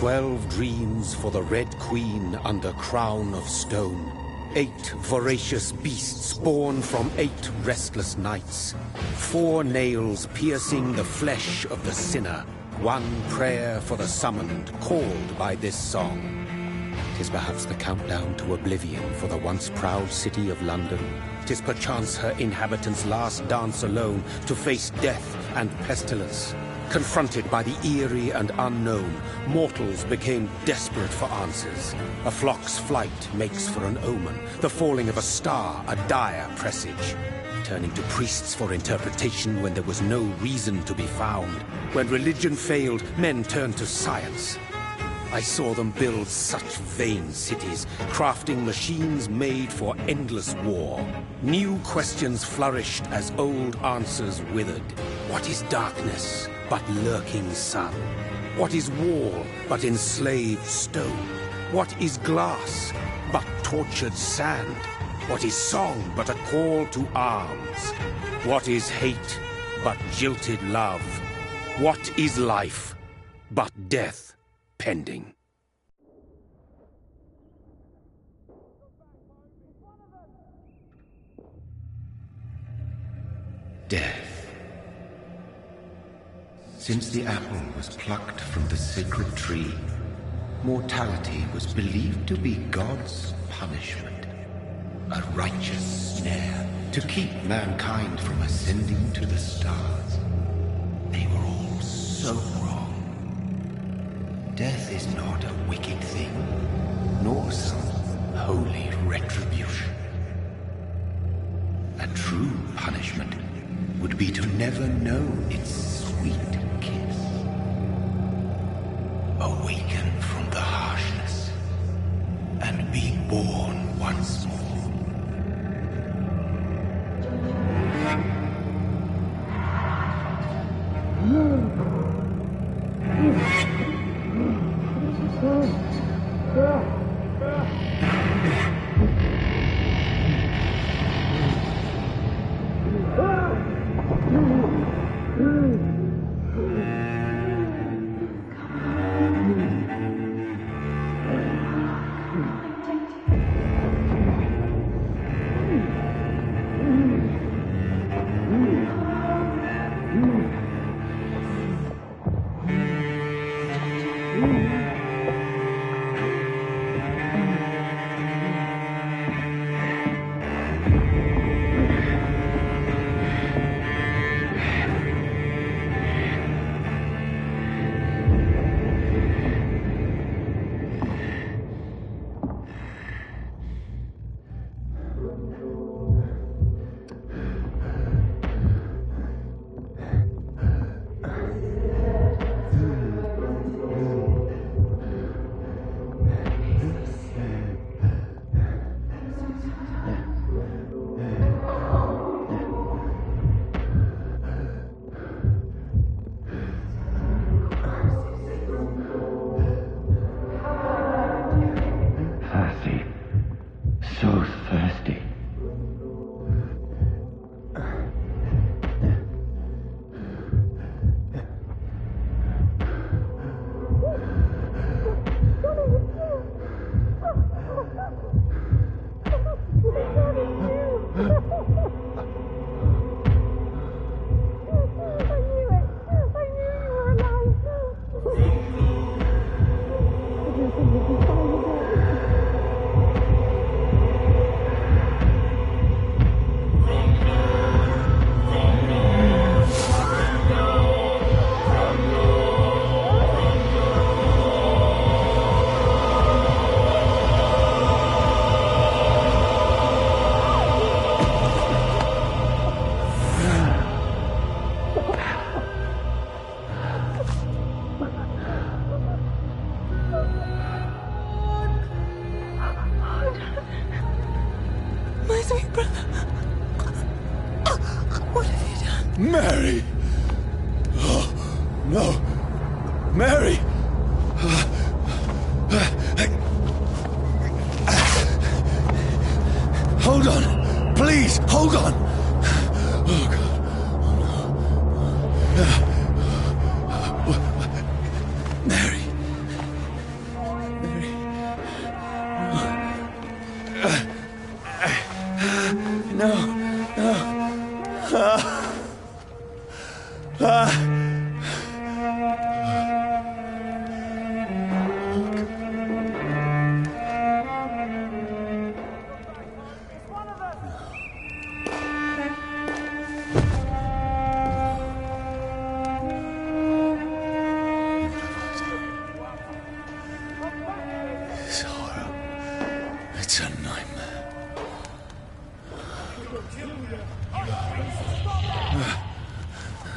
12 dreams for the Red Queen under crown of stone. 8 voracious beasts born from 8 restless nights. 4 nails piercing the flesh of the sinner. 1 prayer for the summoned, called by this song. 'Tis perhaps the countdown to oblivion for the once proud city of London. 'Tis perchance her inhabitants' last dance alone to face death and pestilence. Confronted by the eerie and unknown, mortals became desperate for answers. A flock's flight makes for an omen, the falling of a star a dire presage. Turning to priests for interpretation when there was no reason to be found. When religion failed, men turned to science. I saw them build such vain cities, crafting machines made for endless war. New questions flourished as old answers withered. What is darkness but lurking sun? What is wall but enslaved stone? What is glass but tortured sand? What is song but a call to arms? What is hate but jilted love? What is life but death pending? Death. Since the apple was plucked from the sacred tree, mortality was believed to be God's punishment, a righteous snare to keep mankind from ascending to the stars. They were all so wrong. Death is not a wicked thing, nor some holy retribution. A true punishment would be to never know its sweet kiss. Awaken from the harshness and be born once more. Mary! Oh, no. Mary! Hold on. Please, hold on. Oh, God. Oh, no. Mary.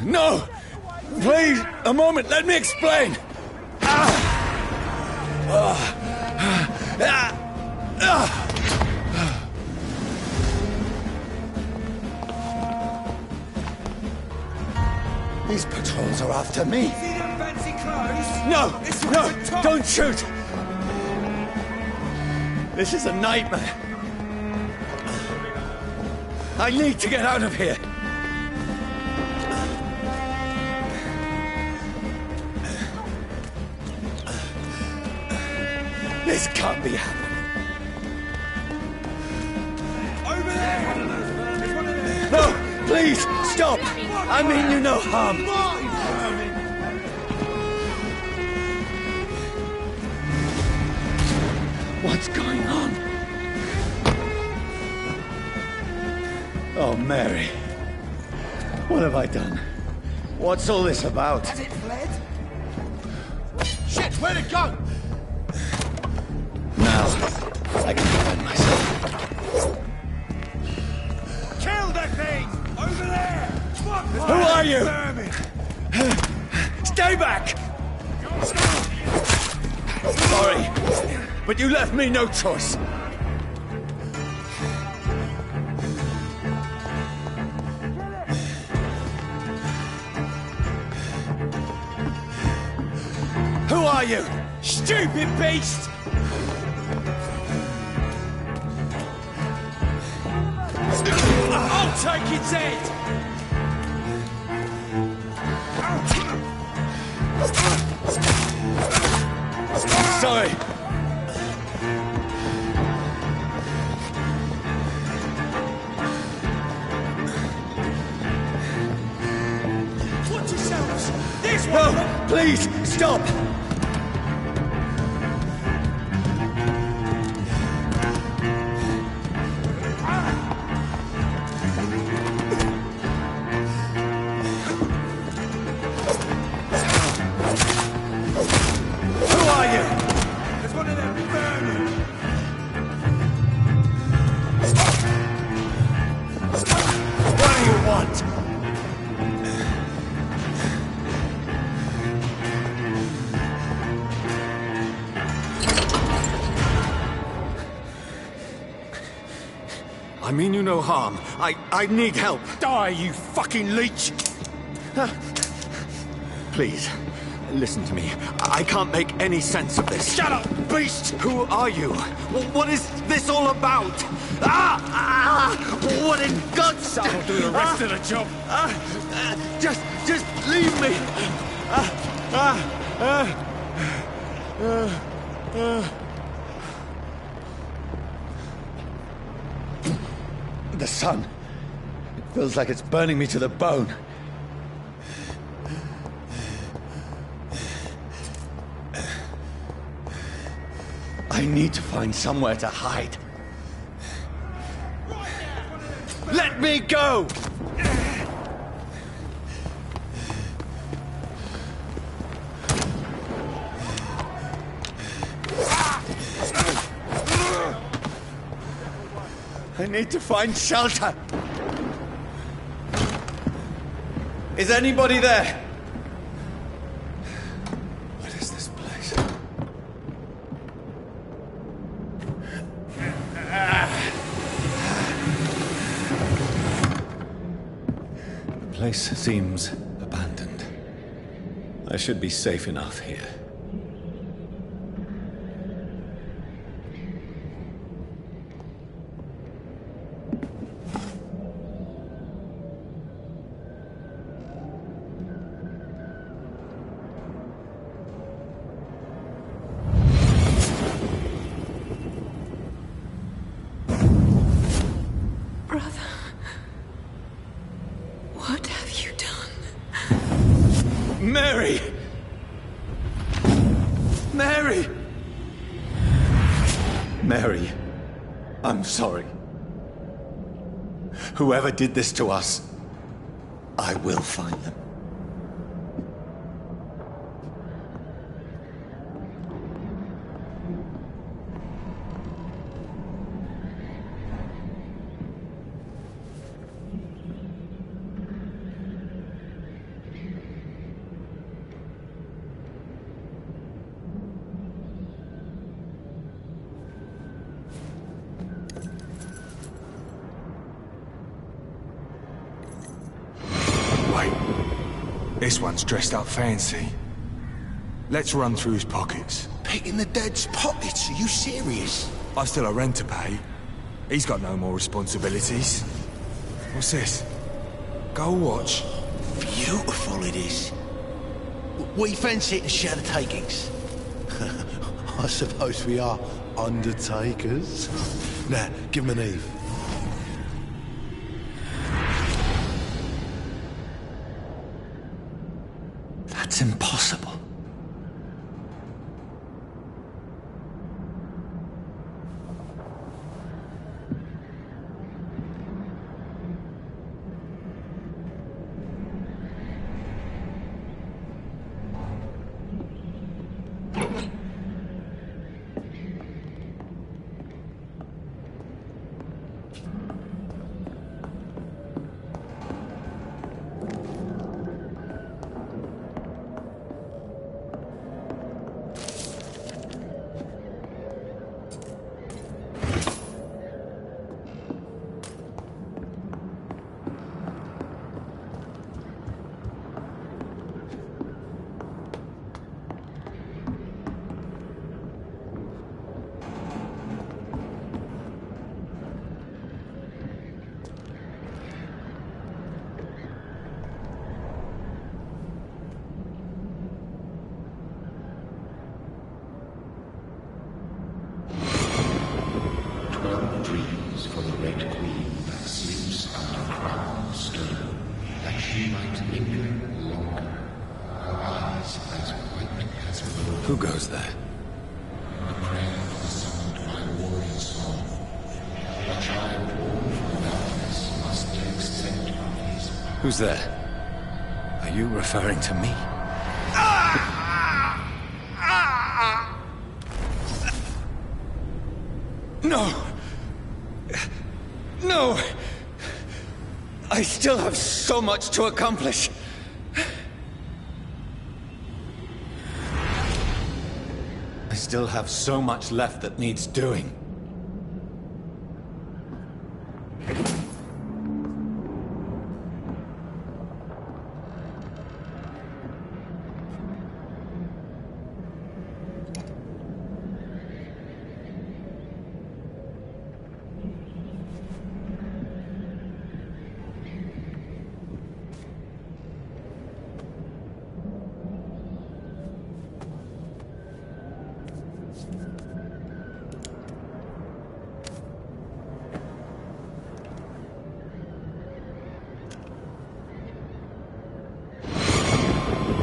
No! Please, a moment, let me explain! These patrols are after me. See them fancy clothes? No! It's No! right at the top. Don't shoot! This is a nightmare. I need to get out of here. This can't be happening. Over there! There's one of them! No! Please! Stop! I mean you no harm. What's going on? Oh, Mary. What have I done? What's all this about? Has it fled? Shit, where'd it go? Now, I can defend myself. Kill that thing! Over there! Fuck! Who are you? Vermin! Stay back! Sorry, but you left me no choice. Who are you? Stupid beast! I'll take its head! Sorry. Watch yourselves! This one! No, please, stop! Who are you? There's one of them vermin! What do you want? I mean you no harm. I need help. Die, you fucking leech! Please, listen to me. I can't make any sense of this. Shut up, beast! Who are you? What is this all about? What in God's... I'll do the rest of the job. Just leave me. The sun. It feels like it's burning me to the bone. I need to find somewhere to hide. Let me go! I need to find shelter. Is anybody there? What is this place? The place seems abandoned. I should be safe enough here. Brother, what have you done? Mary! Mary! Mary, I'm sorry. Whoever did this to us, I will find them. This one's dressed up fancy. Let's run through his pockets. Picking the dead's pockets? Are you serious? I've still a rent to pay. He's got no more responsibilities. What's this? Gold watch. Beautiful it is. We fancy it and share the takings. I suppose we are undertakers. Now, give him an Eve. That's impossible. For the Red Queen that sleeps under crown of stone, that she might linger longer, her eyes as white as wool. Who goes there? The prayer was summoned by warrior song. A child born from darkness must take scent of his power. Who's there? Are you referring to me? No! No! I still have so much to accomplish. I still have so much left that needs doing.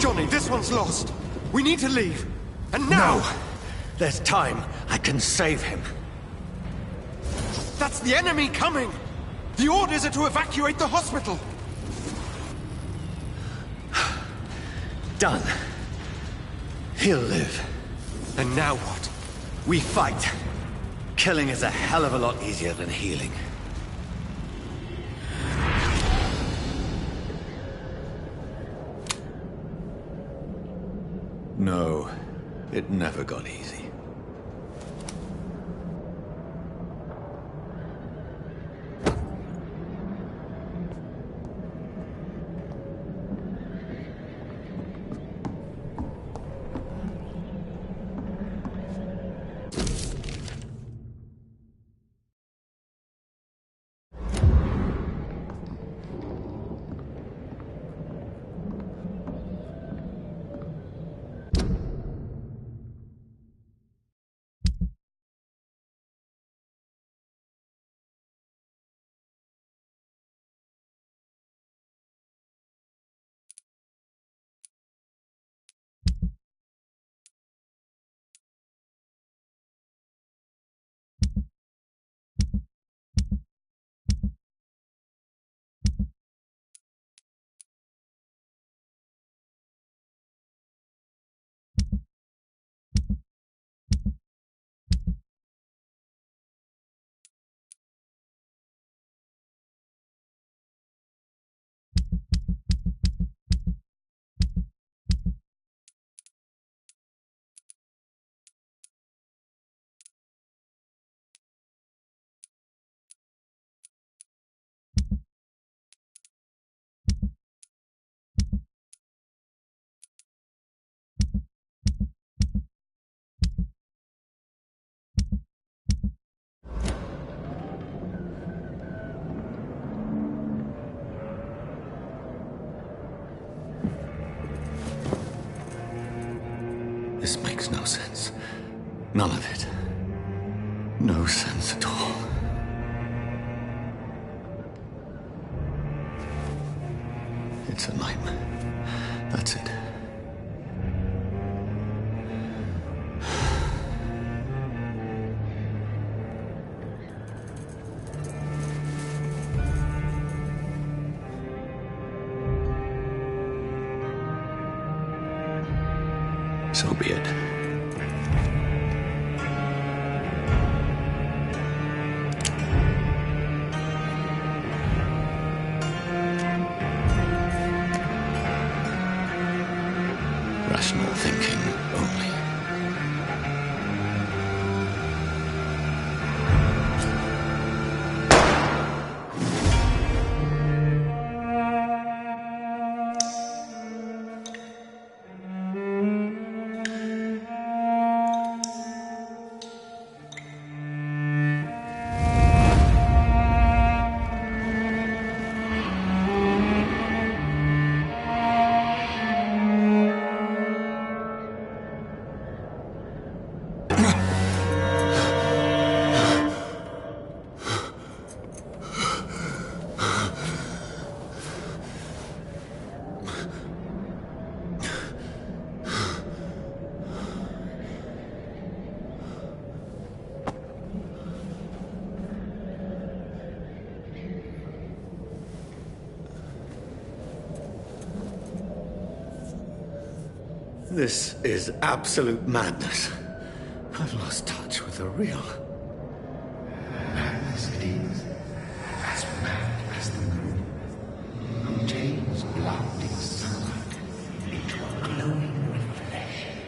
Johnny, this one's lost. We need to leave. And now! No! There's time. I can save him. That's the enemy coming! The orders are to evacuate the hospital! Done. He'll live. And now what? We fight. Killing is a hell of a lot easier than healing. No, it never got easy. no sense. None of it. No sense at all. It's a nightmare. That's it. So be it. Rational thinking only. This is absolute madness. I've lost touch with the real. Madness it is, as mad as the moon, who takes blinding sunlight into a glowing reflection.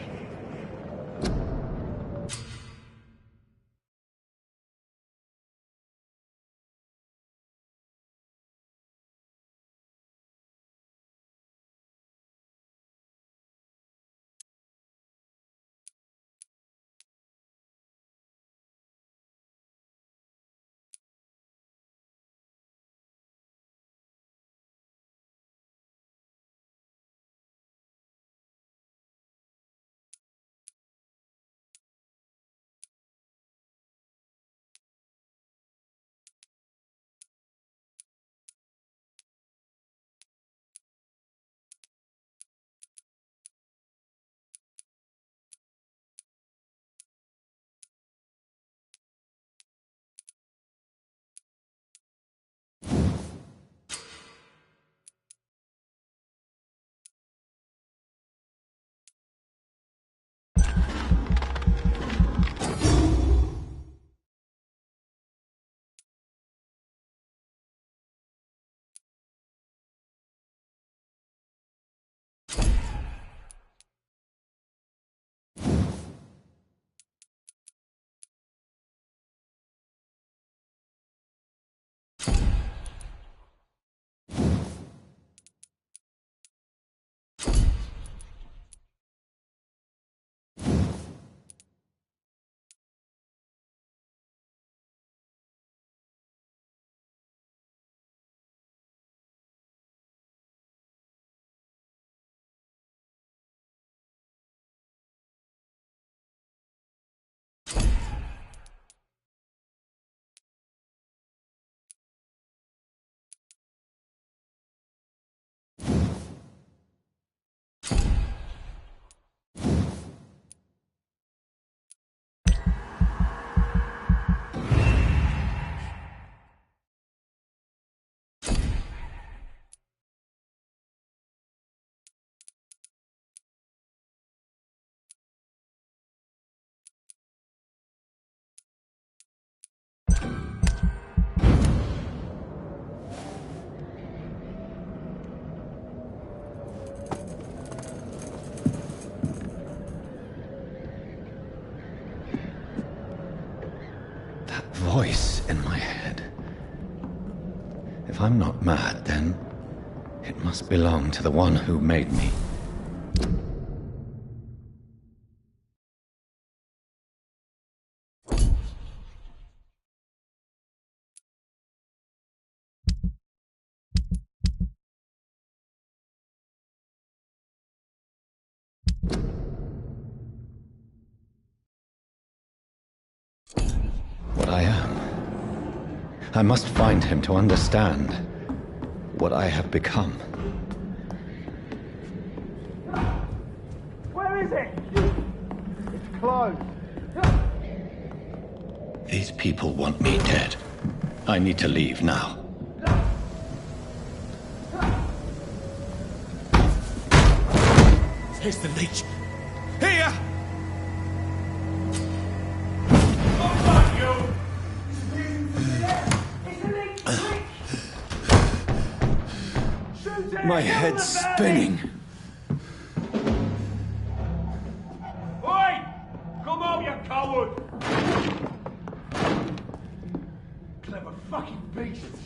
Voice in my head. If I'm not mad, then it must belong to the one who made me. I must find him to understand what I have become. Where is it? It's closed. These people want me dead. I need to leave now. Here's the leech. Here! My head's spinning. Oi! Come on, you coward! Clever fucking beasts.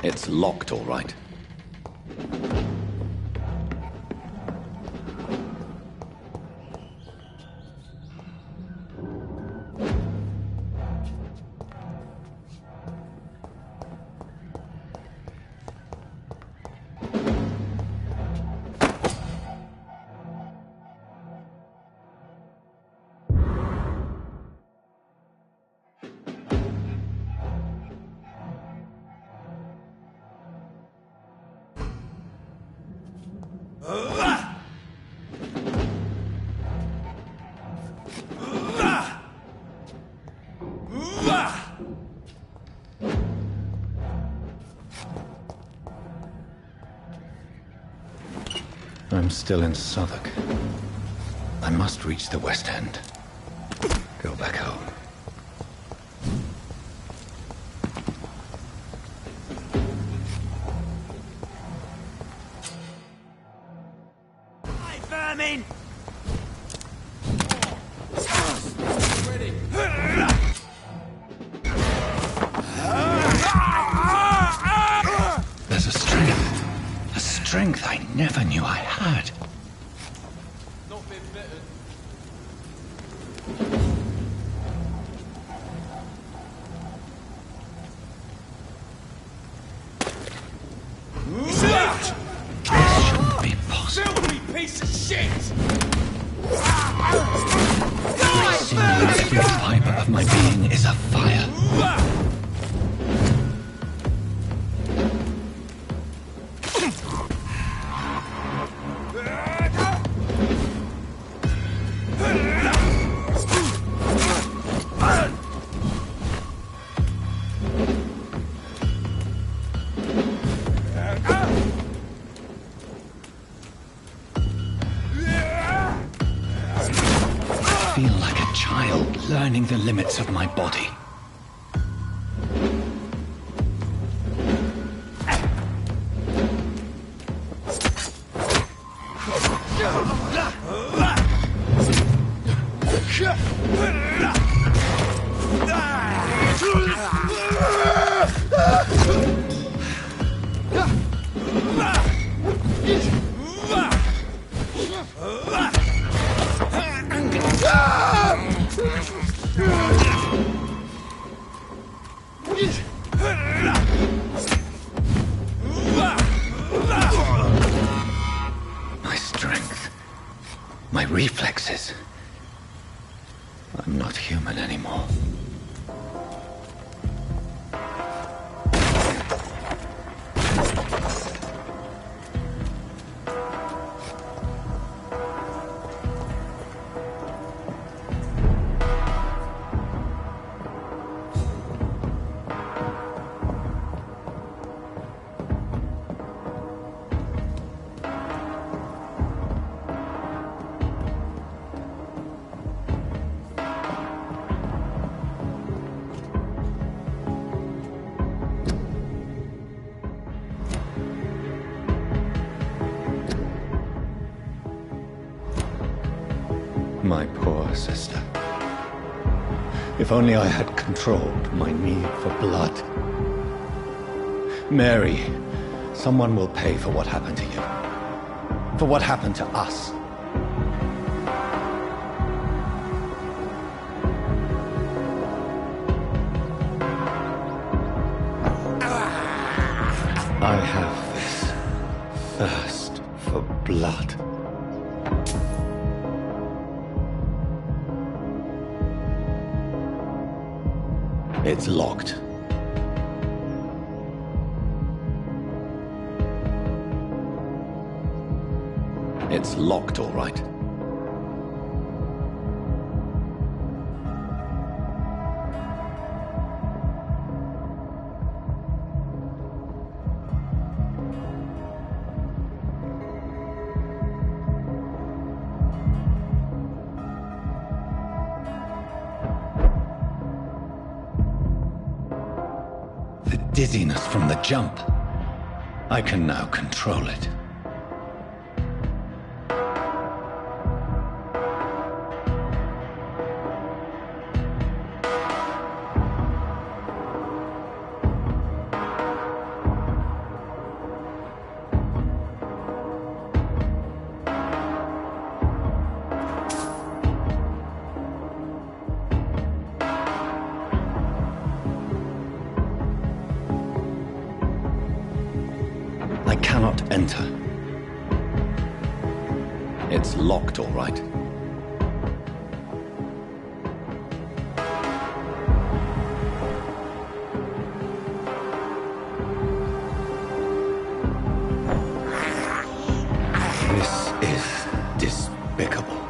It's locked, all right. I'm still in Southwark. I must reach the West End. Go back home. Hey, vermin! There's a strength I never knew I had. Not been bitten. This shouldn't be possible. Filthy piece of shit! Every fiber of my being is afire. I feel like a child learning the limits of my body. My strength, my reflexes. I'm not human anymore. My poor sister. If only I had controlled my need for blood. Mary, someone will pay for what happened to you. For what happened to us. I have this thirst for blood. It's locked. It's locked, all right. The dizziness from the jump. I can now control it. I cannot enter. It's locked, all right. This is despicable.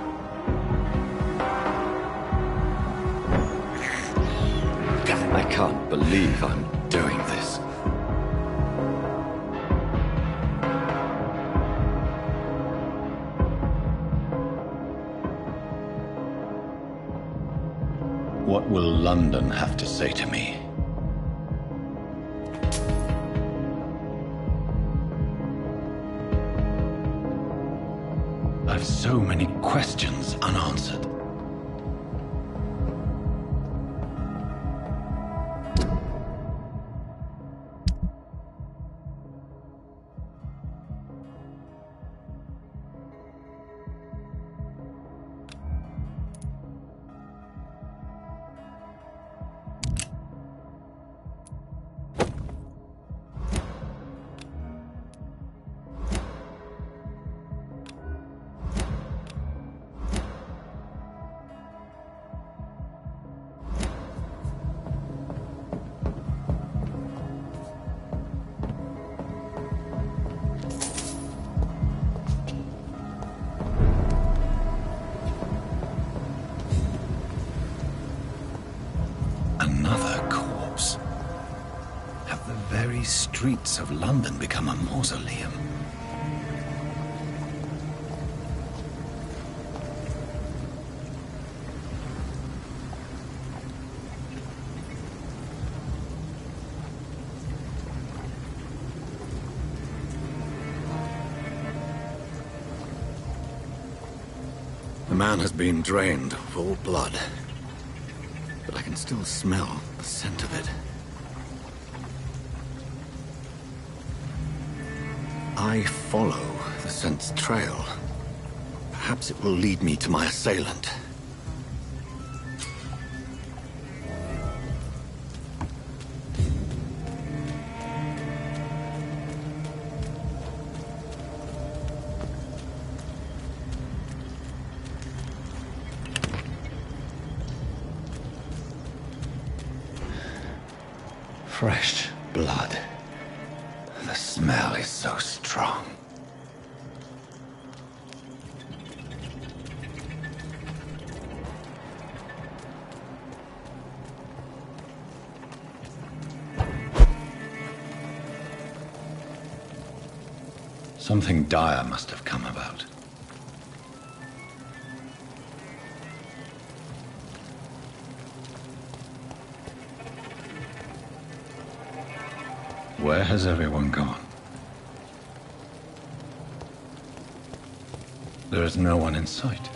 I can't believe I'm doing this. What will London have to say to me? I've so many questions unanswered. Another corpse. Have the very streets of London become a mausoleum? The man has been drained of all blood. But I can still smell the scent of it. I follow the scent's trail. Perhaps it will lead me to my assailant. Fresh blood. The smell is so strong. Something dire must have come about. Where has everyone gone? There is no one in sight.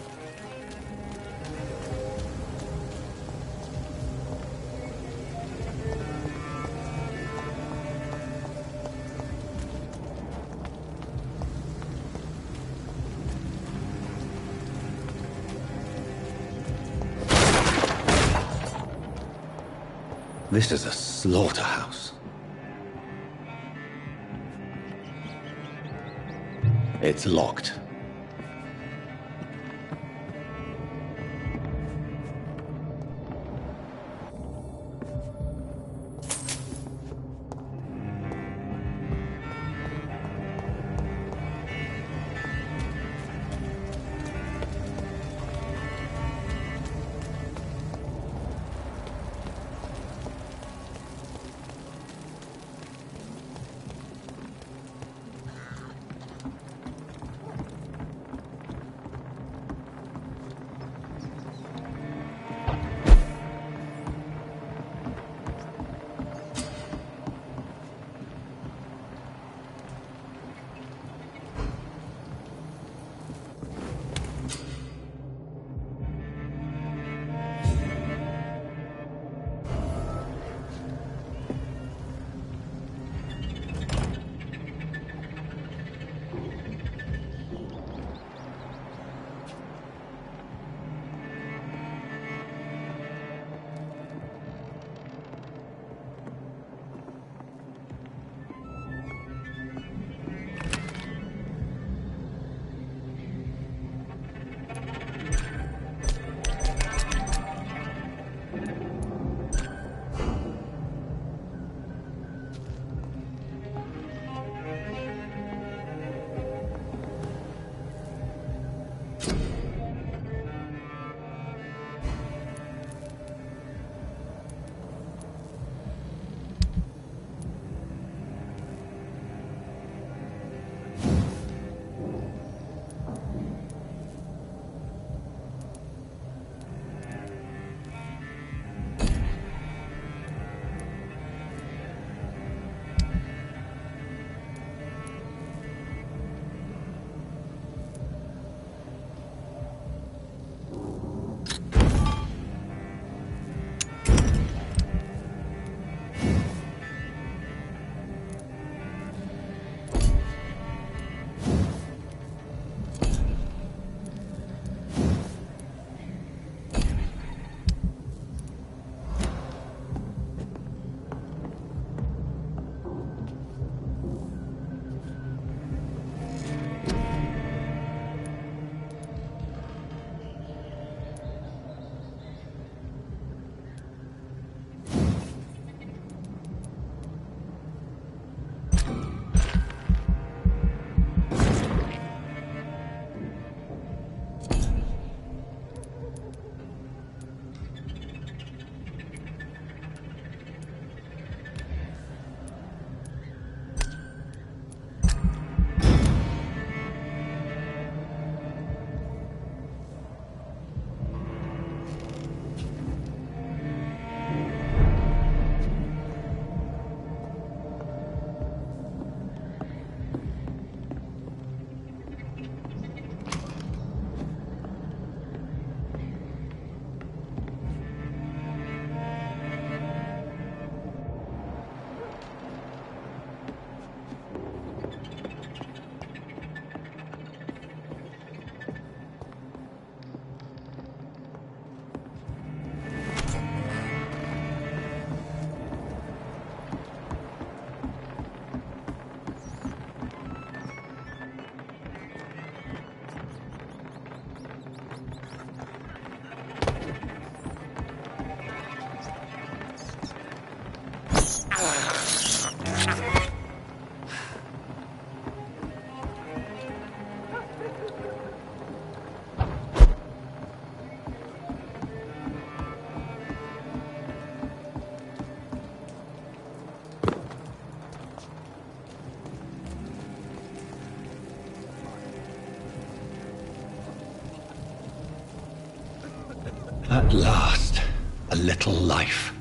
This is a slaughterhouse. It's locked. At last, a little life.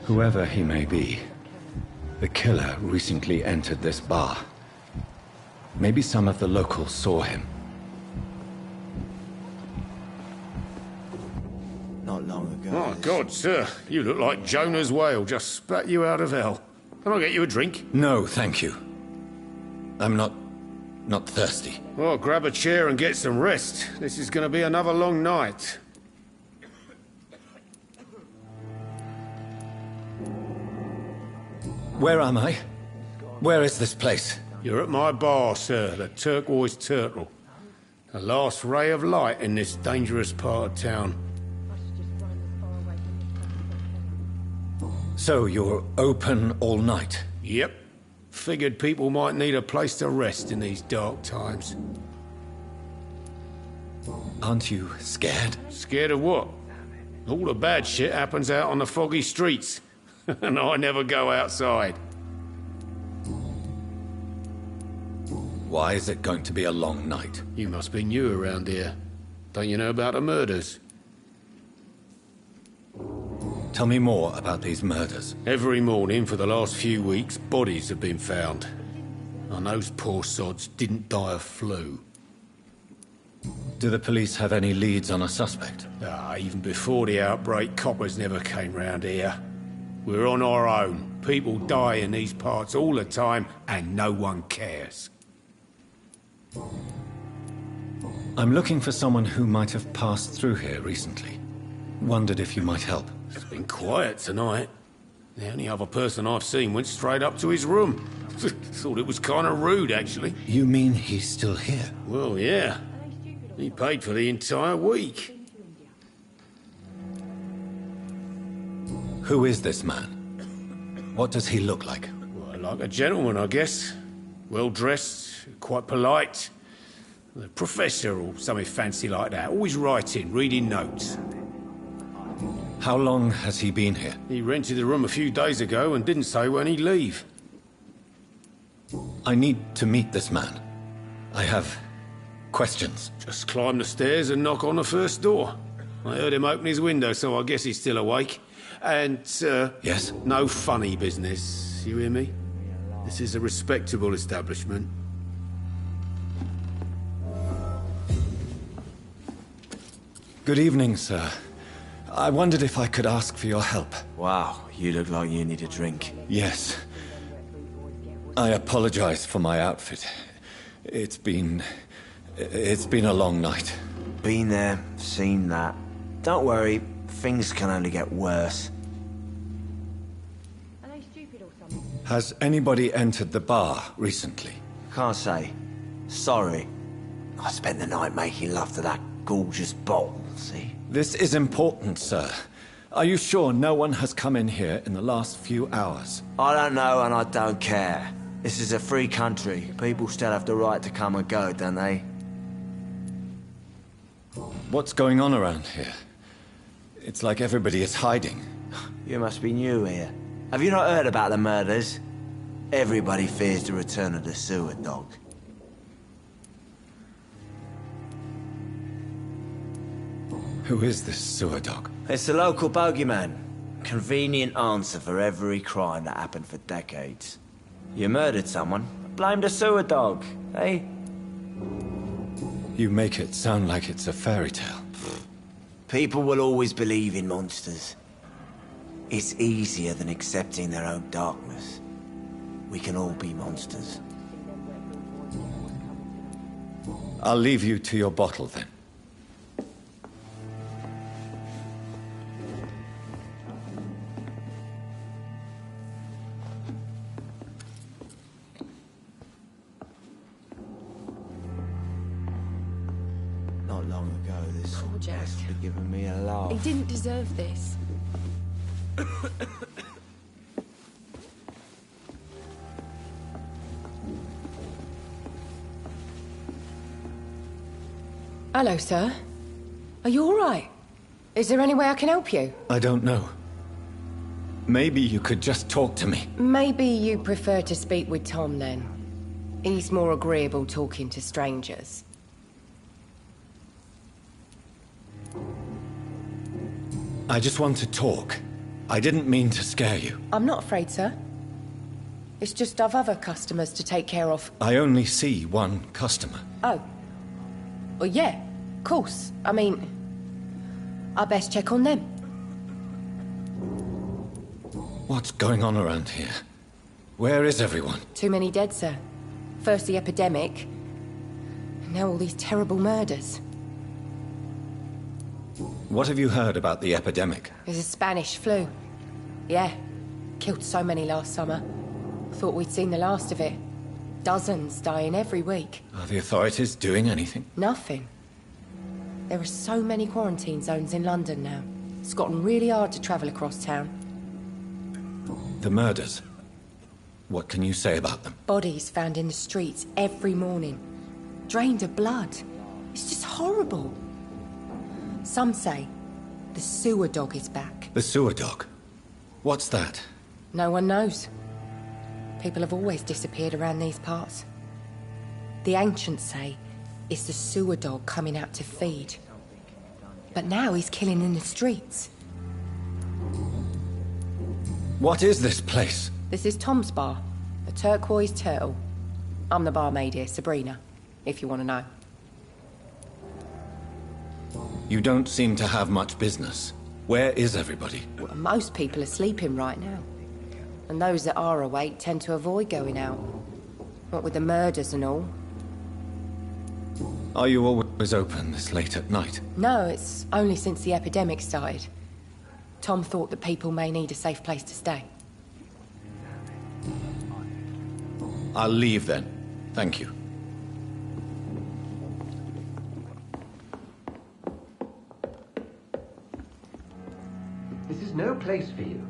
Whoever he may be, the killer recently entered this bar. Maybe some of the locals saw him. Not long ago. Oh, God, sir. You look like Jonah's whale just spat you out of hell. Can I get you a drink? No, thank you. I'm not thirsty. Well, grab a chair and get some rest. This is going to be another long night. Where am I? Where is this place? You're at my bar, sir, the Turquoise Turtle. The last ray of light in this dangerous part of town. So you're open all night? Yep. Figured people might need a place to rest in these dark times. Aren't you scared? Scared of what? All the bad shit happens out on the foggy streets. And I never go outside. Why is it going to be a long night? You must be new around here. Don't you know about the murders? Tell me more about these murders. Every morning for the last few weeks, bodies have been found. And those poor sods didn't die of flu. Do the police have any leads on a suspect? Even before the outbreak, coppers never came round here. We're on our own. People die in these parts all the time, and no one cares. I'm looking for someone who might have passed through here recently. Wondered if you might help. It's been quiet tonight. The only other person I've seen went straight up to his room. Thought it was kind of rude, actually. You mean he's still here? Well, yeah. He paid for the entire week. Who is this man? What does he look like? Well, like a gentleman, I guess. Well-dressed, quite polite. A professor or something fancy like that. Always writing, reading notes. How long has he been here? He rented the room a few days ago and didn't say when he'd leave. I need to meet this man. I have questions. Just climb the stairs and knock on the first door. I heard him open his window, so I guess he's still awake. And, Yes? no funny business, you hear me? This is a respectable establishment. Good evening, sir. I wondered if I could ask for your help. Wow, you look like you need a drink. Yes. I apologize for my outfit. It's been a long night. Been there, seen that. Don't worry, things can only get worse. Are they stupid or something? Has anybody entered the bar recently? Can't say. Sorry. I spent the night making love to that gorgeous bottle, see? This is important, sir. Are you sure no one has come in here in the last few hours? I don't know and I don't care. This is a free country. People still have the right to come and go, don't they? What's going on around here? It's like everybody is hiding. You must be new here. Have you not heard about the murders? Everybody fears the return of the sewer dog. Who is this sewer dog? It's the local bogeyman. Convenient answer for every crime that happened for decades. You murdered someone, blame the sewer dog, eh? You make it sound like it's a fairy tale. People will always believe in monsters. It's easier than accepting their own darkness. We can all be monsters. I'll leave you to your bottle then. Not long ago, this Poor Jack. must have given me a laugh. He didn't deserve this. Hello, sir. Are you all right? Is there any way I can help you? I don't know. Maybe you could just talk to me. Maybe you prefer to speak with Tom then. He's more agreeable talking to strangers. I just want to talk. I didn't mean to scare you. I'm not afraid, sir. It's just I've other customers to take care of. I only see one customer. Oh. Well, yeah, of course. I mean, I best check on them. What's going on around here? Where is everyone? Too many dead, sir. First the epidemic, and now all these terrible murders. What have you heard about the epidemic? There's a Spanish flu. Yeah. Killed so many last summer. Thought we'd seen the last of it. Dozens dying every week. Are the authorities doing anything? Nothing. There are so many quarantine zones in London now. It's gotten really hard to travel across town. The murders. What can you say about them? Bodies found in the streets every morning. Drained of blood. It's just horrible. Some say the sewer dog is back. The sewer dog? What's that? No one knows. People have always disappeared around these parts. The ancients say it's the sewer dog coming out to feed. But now he's killing in the streets. What is this place? This is Tom's bar, the Turquoise Turtle. I'm the barmaid here, Sabrina, if you want to know. You don't seem to have much business. Where is everybody? Well, most people are sleeping right now. And those that are awake tend to avoid going out. What with the murders and all. Are you always open this late at night? No, it's only since the epidemic started. Tom thought that people may need a safe place to stay. I'll leave then. Thank you. This is no place for you.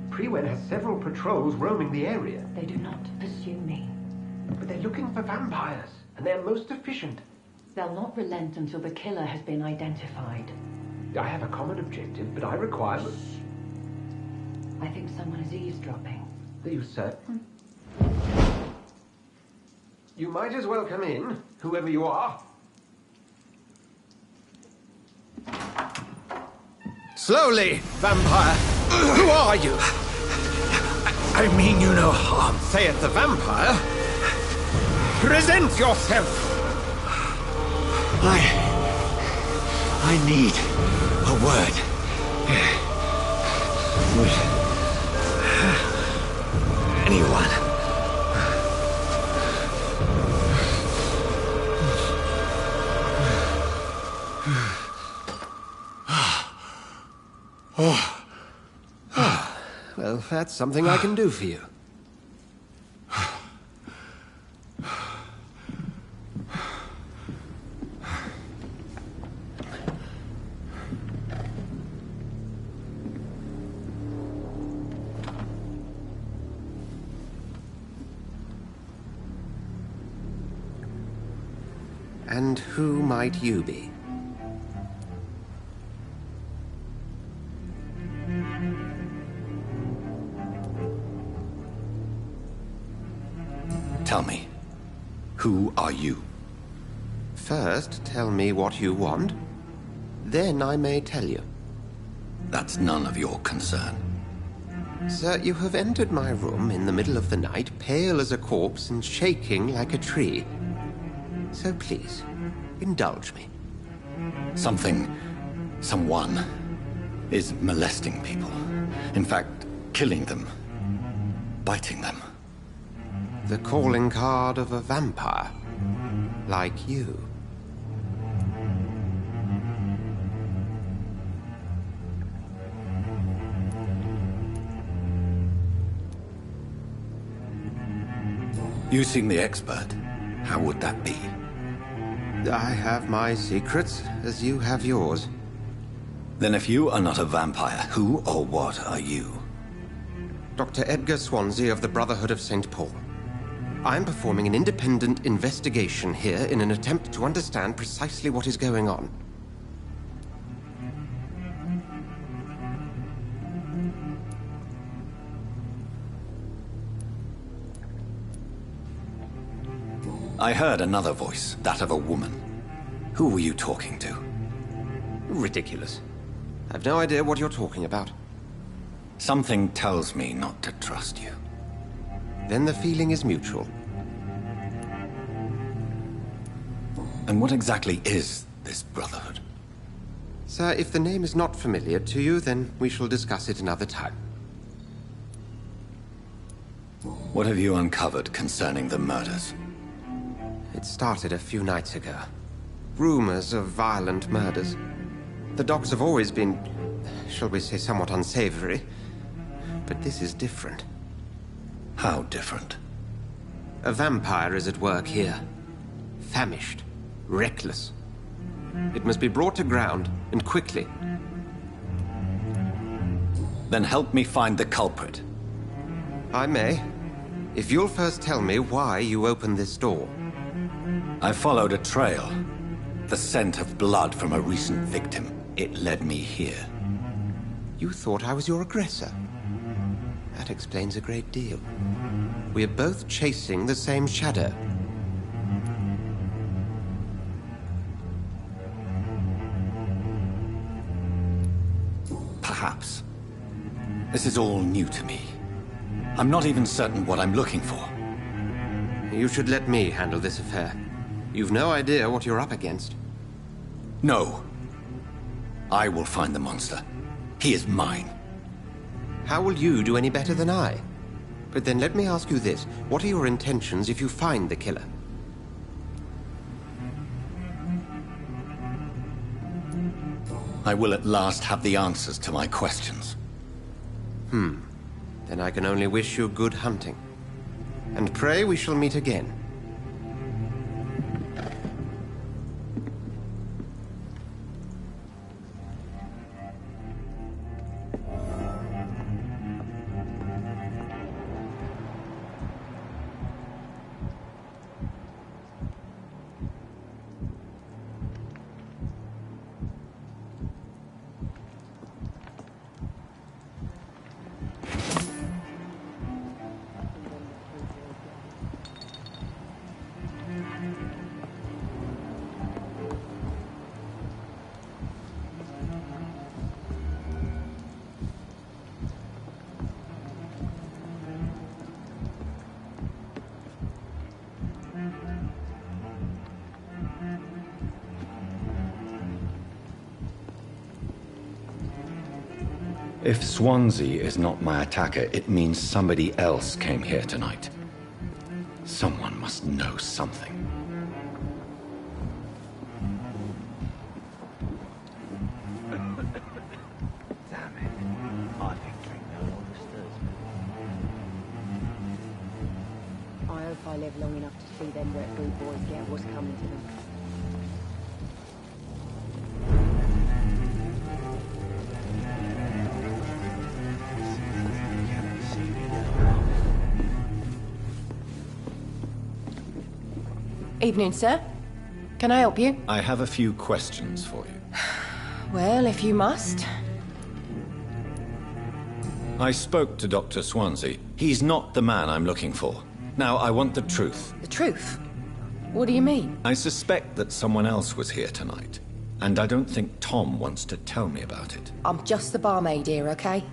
Prewen has several patrols roaming the area. They do not pursue me. But they're looking for vampires, and they're most efficient. They'll not relent until the killer has been identified. I have a common objective, but I require... I think someone is eavesdropping. Are you certain? You might as well come in, whoever you are. Slowly, vampire! Who are you? I mean you no harm. Saith the vampire. Present yourself! I need a word. Would anyone? Well, that's something I can do for you. And who might you be? Tell me, who are you? First, tell me what you want. Then I may tell you. That's none of your concern. Sir, you have entered my room in the middle of the night, pale as a corpse and shaking like a tree. So please, indulge me. Someone is molesting people. In fact, killing them. Biting them. The calling card of a vampire. Like you. You seem the expert. How would that be? I have my secrets, as you have yours. Then if you are not a vampire, who or what are you? Dr. Edgar Swansea of the Brotherhood of St. Paul. I'm performing an independent investigation here in an attempt to understand precisely what is going on. I heard another voice, that of a woman. Who were you talking to? Ridiculous. I've no idea what you're talking about. Something tells me not to trust you. Then the feeling is mutual. And what exactly is this Brotherhood? Sir, if the name is not familiar to you, then we shall discuss it another time. What have you uncovered concerning the murders? It started a few nights ago. Rumors of violent murders. The docks have always been, shall we say, somewhat unsavory. But this is different. How different? A vampire is at work here. Famished. Reckless. It must be brought to ground, and quickly. Then help me find the culprit. I may. If you'll first tell me why you opened this door. I followed a trail. The scent of blood from a recent victim. It led me here. You thought I was your aggressor. That explains a great deal. We are both chasing the same shadow. Perhaps. This is all new to me. I'm not even certain what I'm looking for. You should let me handle this affair. You've no idea what you're up against. No. I will find the monster. He is mine. How will you do any better than I? But then let me ask you this. What are your intentions if you find the killer? I will at last have the answers to my questions. Then I can only wish you good hunting. And pray we shall meet again. If Swansea is not my attacker, it means somebody else came here tonight. Someone must know something. Damn it. I think drink no longer stirs me. I hope I live long enough to see them wet boot boys get what's coming to them. Evening, sir. Can I help you? I have a few questions for you. Well, if you must. I spoke to Dr. Swansea. He's not the man I'm looking for. Now, I want the truth. The truth? What do you mean? I suspect that someone else was here tonight. And I don't think Tom wants to tell me about it. I'm just the barmaid here, okay?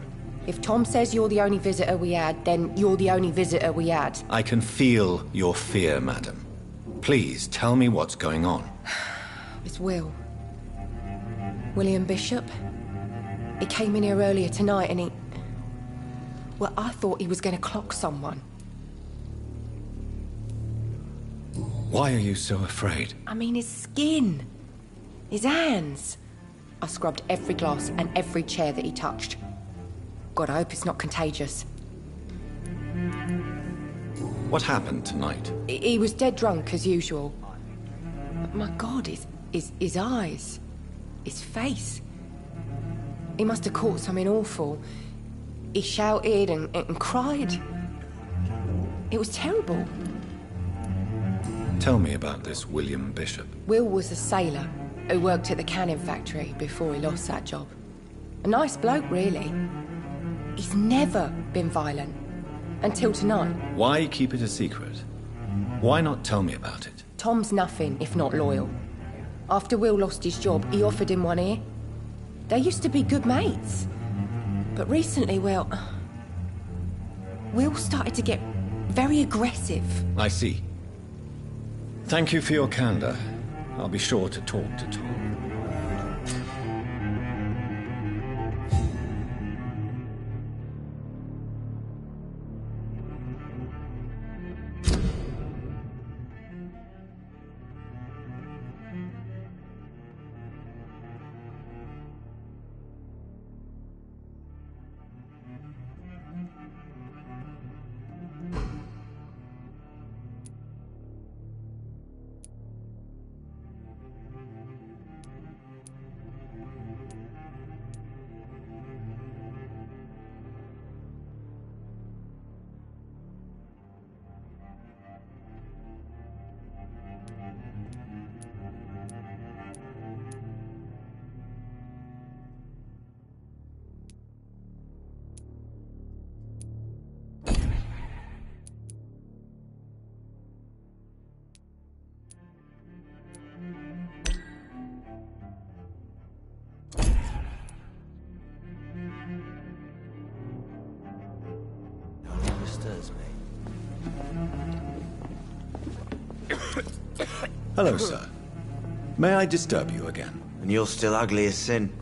If Tom says you're the only visitor we had, then you're the only visitor we had. I can feel your fear, madam. Please, tell me what's going on. It's Will. William Bishop. He came in here earlier tonight and he... Well, I thought he was going to clock someone. Why are you so afraid? I mean, his skin. His hands. I scrubbed every glass and every chair that he touched. God, I hope it's not contagious. What happened tonight? He was dead drunk, as usual. But my God, his eyes. His face. He must have caught something awful. He shouted and cried. It was terrible. Tell me about this William Bishop. Will was a sailor who worked at the canning factory before he lost that job. A nice bloke, really. He's never been violent. Until tonight. Why keep it a secret? Why not tell me about it? Tom's nothing if not loyal. After Will lost his job, he offered him one ear. They used to be good mates. But recently, Will started to get very aggressive. I see. Thank you for your candor. I'll be sure to talk to Tom. Hello, sir. May I disturb you again? And you're still ugly as sin.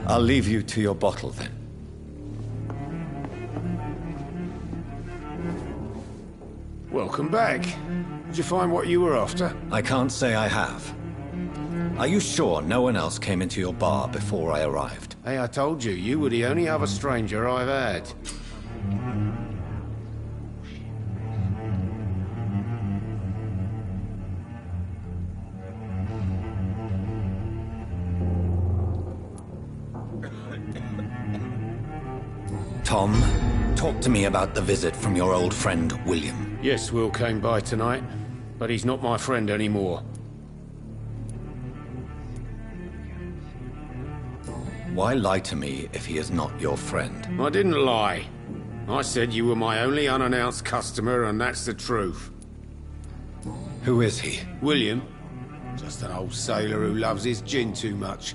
I'll leave you to your bottle, then. Welcome back. Did you find what you were after? I can't say I have. Are you sure no one else came into your bar before I arrived? Hey, I told you, you were the only other stranger I've had. Tom, talk to me about the visit from your old friend, William. Yes, Will came by tonight, but he's not my friend anymore. Why lie to me if he is not your friend? I didn't lie. I said you were my only unannounced customer, and that's the truth. Who is he? William. Just an old sailor who loves his gin too much.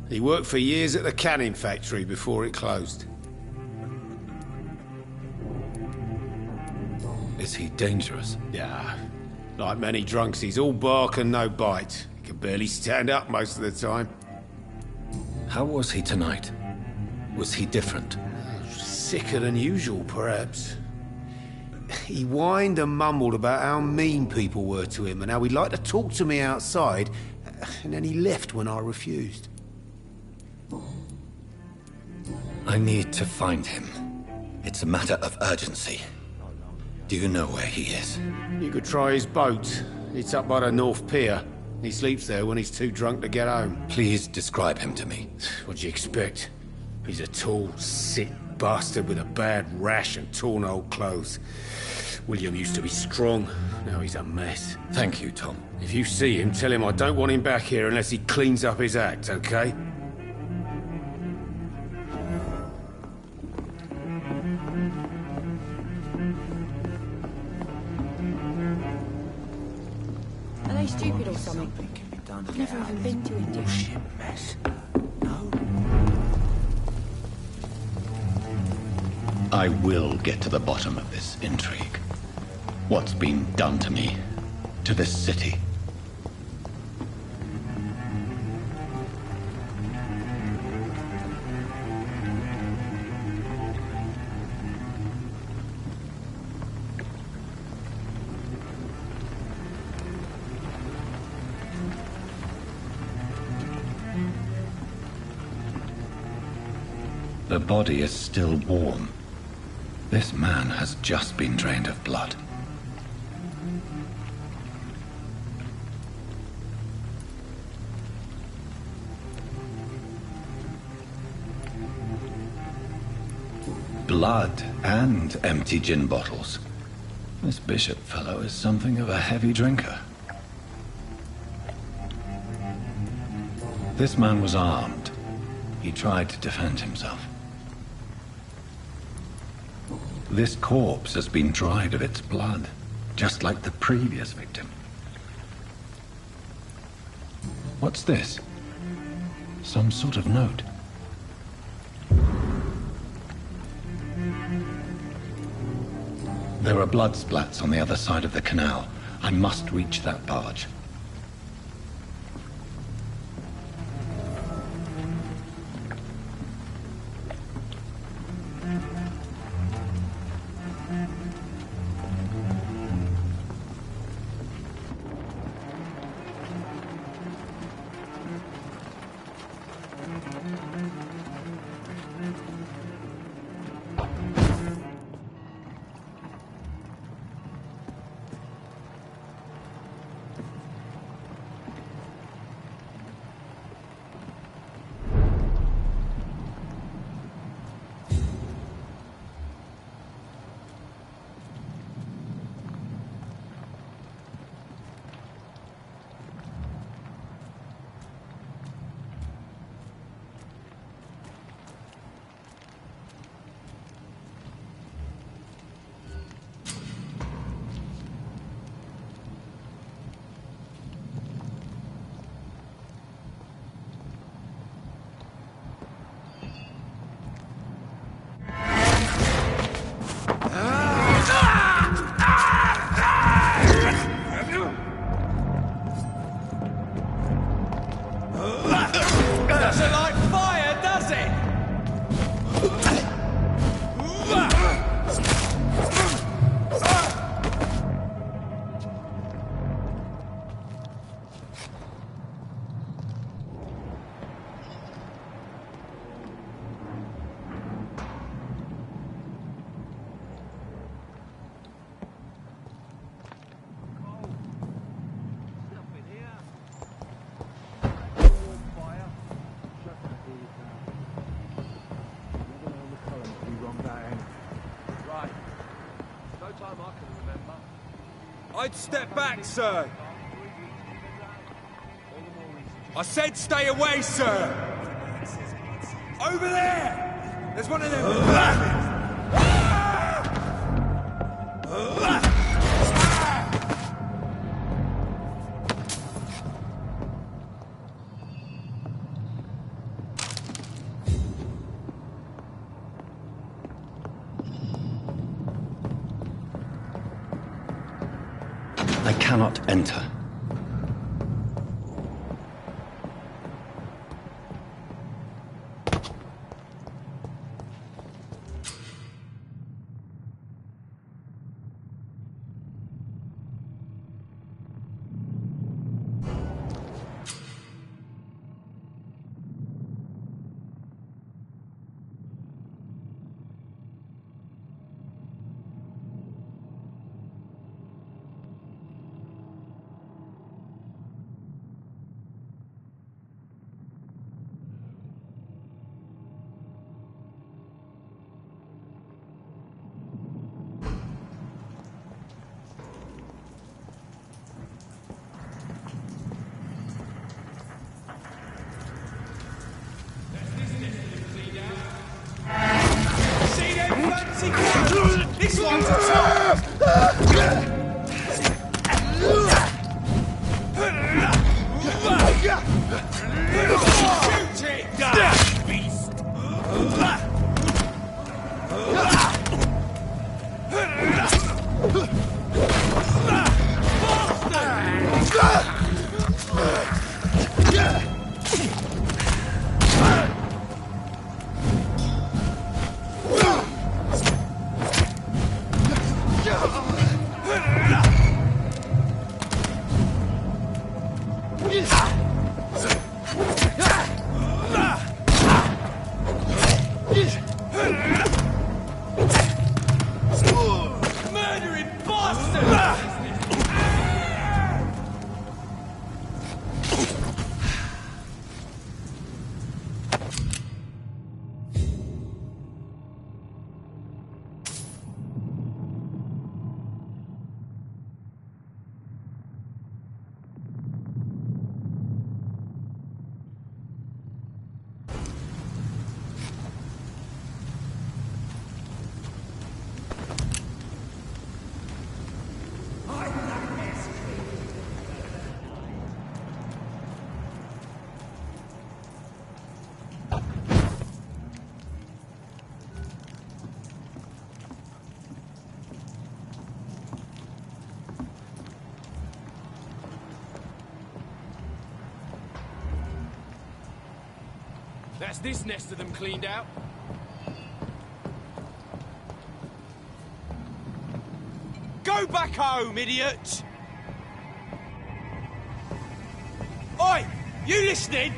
He worked for years at the canning factory before it closed. Is he dangerous? Yeah. Like many drunks, he's all bark and no bite. He can barely stand up most of the time. How was he tonight? Was he different? Sicker than usual, perhaps. He whined and mumbled about how mean people were to him and how he'd like to talk to me outside, and then he left when I refused. I need to find him. It's a matter of urgency. Do you know where he is? You could try his boat. It's up by the North Pier. He sleeps there when he's too drunk to get home. Please describe him to me. What'd you expect? He's a tall, sick bastard with a bad rash and torn old clothes. William used to be strong. Now he's a mess. Thank you, Tom. If you see him, tell him I don't want him back here unless he cleans up his act, okay? Are they stupid or something? I've never even been to India. Bullshit mess. No. I will get to the bottom of this intrigue. What's been done to me, to this city. The body is still warm. This man has just been drained of blood. Blood and empty gin bottles. This Bishop fellow is something of a heavy drinker. This man was armed. He tried to defend himself. This corpse has been dried of its blood, just like the previous victim. What's this? Some sort of note. There are blood splats on the other side of the canal. I must reach that barge. Doesn't like fire, does it? I'd step back, sir. I said stay away, sir. Over there! There's one of them. I cannot enter. This one's tough! Shoot it! Beast! That's this nest of them cleaned out. Go back home, idiot! Oi! You listening?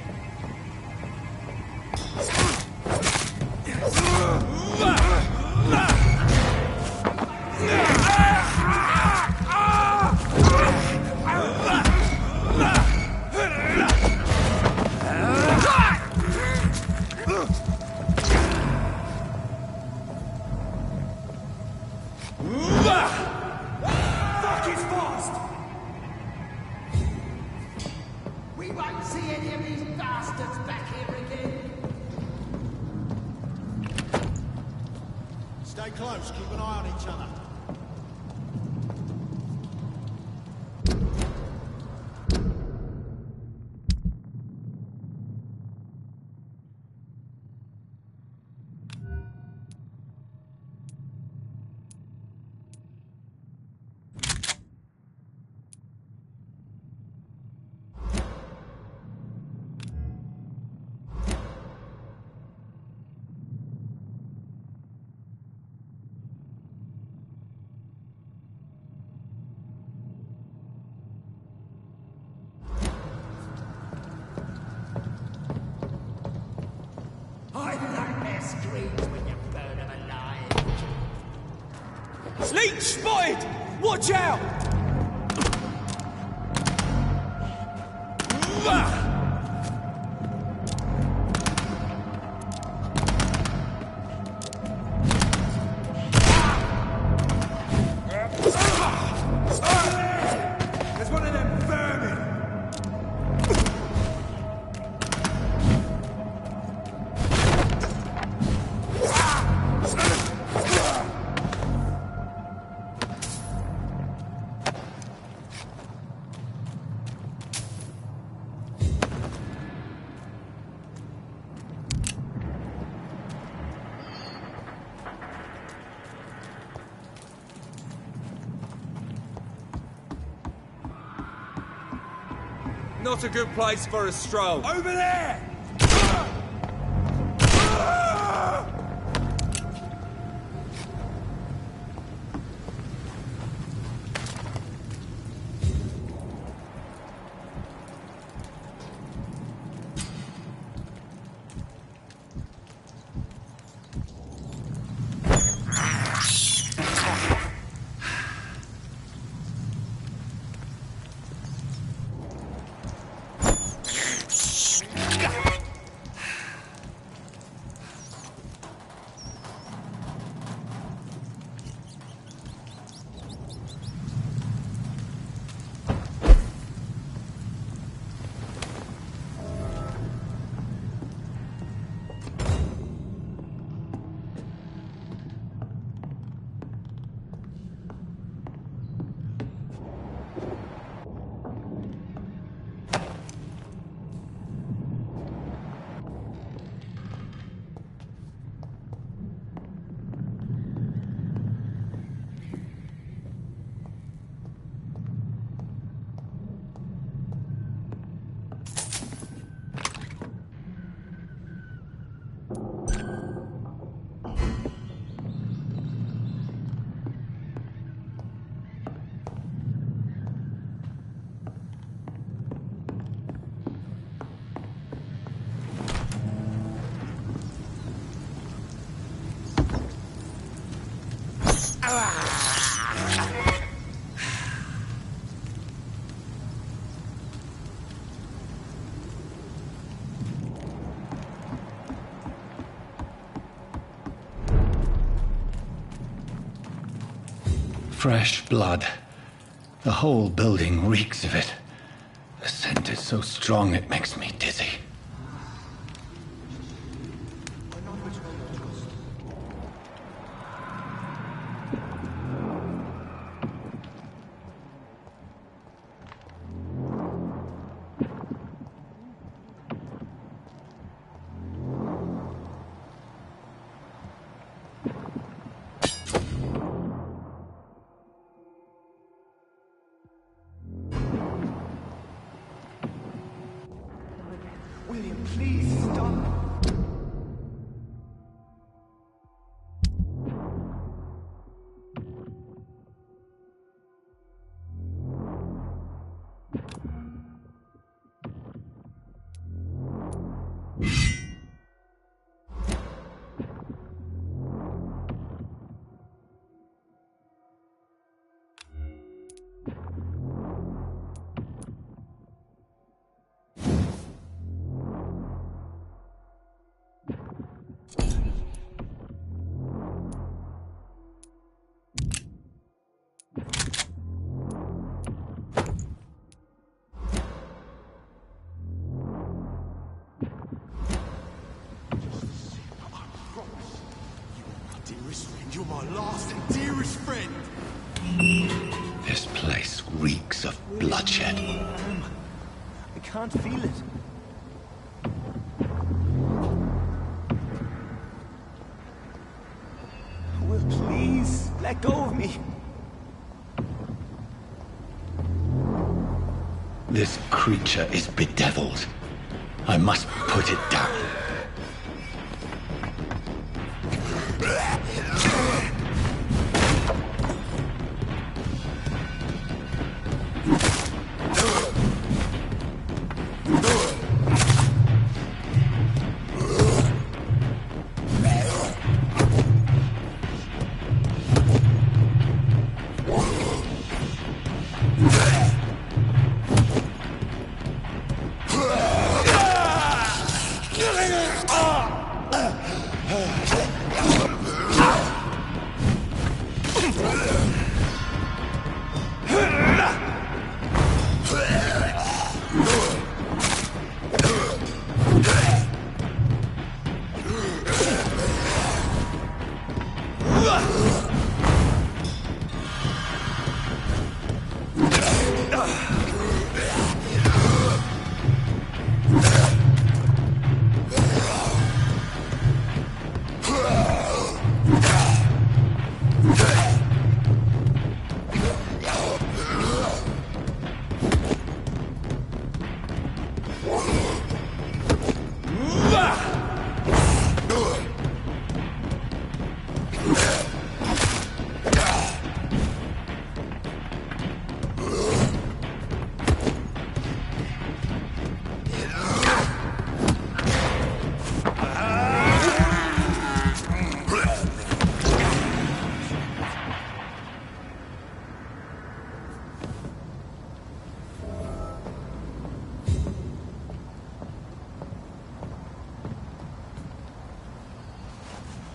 Stay close, keep an eye on each other. Leech spotted! Watch out! There's one of them vermin! Not a good place for a stroll. Over there! Fresh blood. The whole building reeks of it. The scent is so strong it makes me dizzy. William, please stop. You're my last and dearest friend. This place reeks of bloodshed. I can't feel it. Will, please, let go of me. This creature is bedeviled. I must put it down.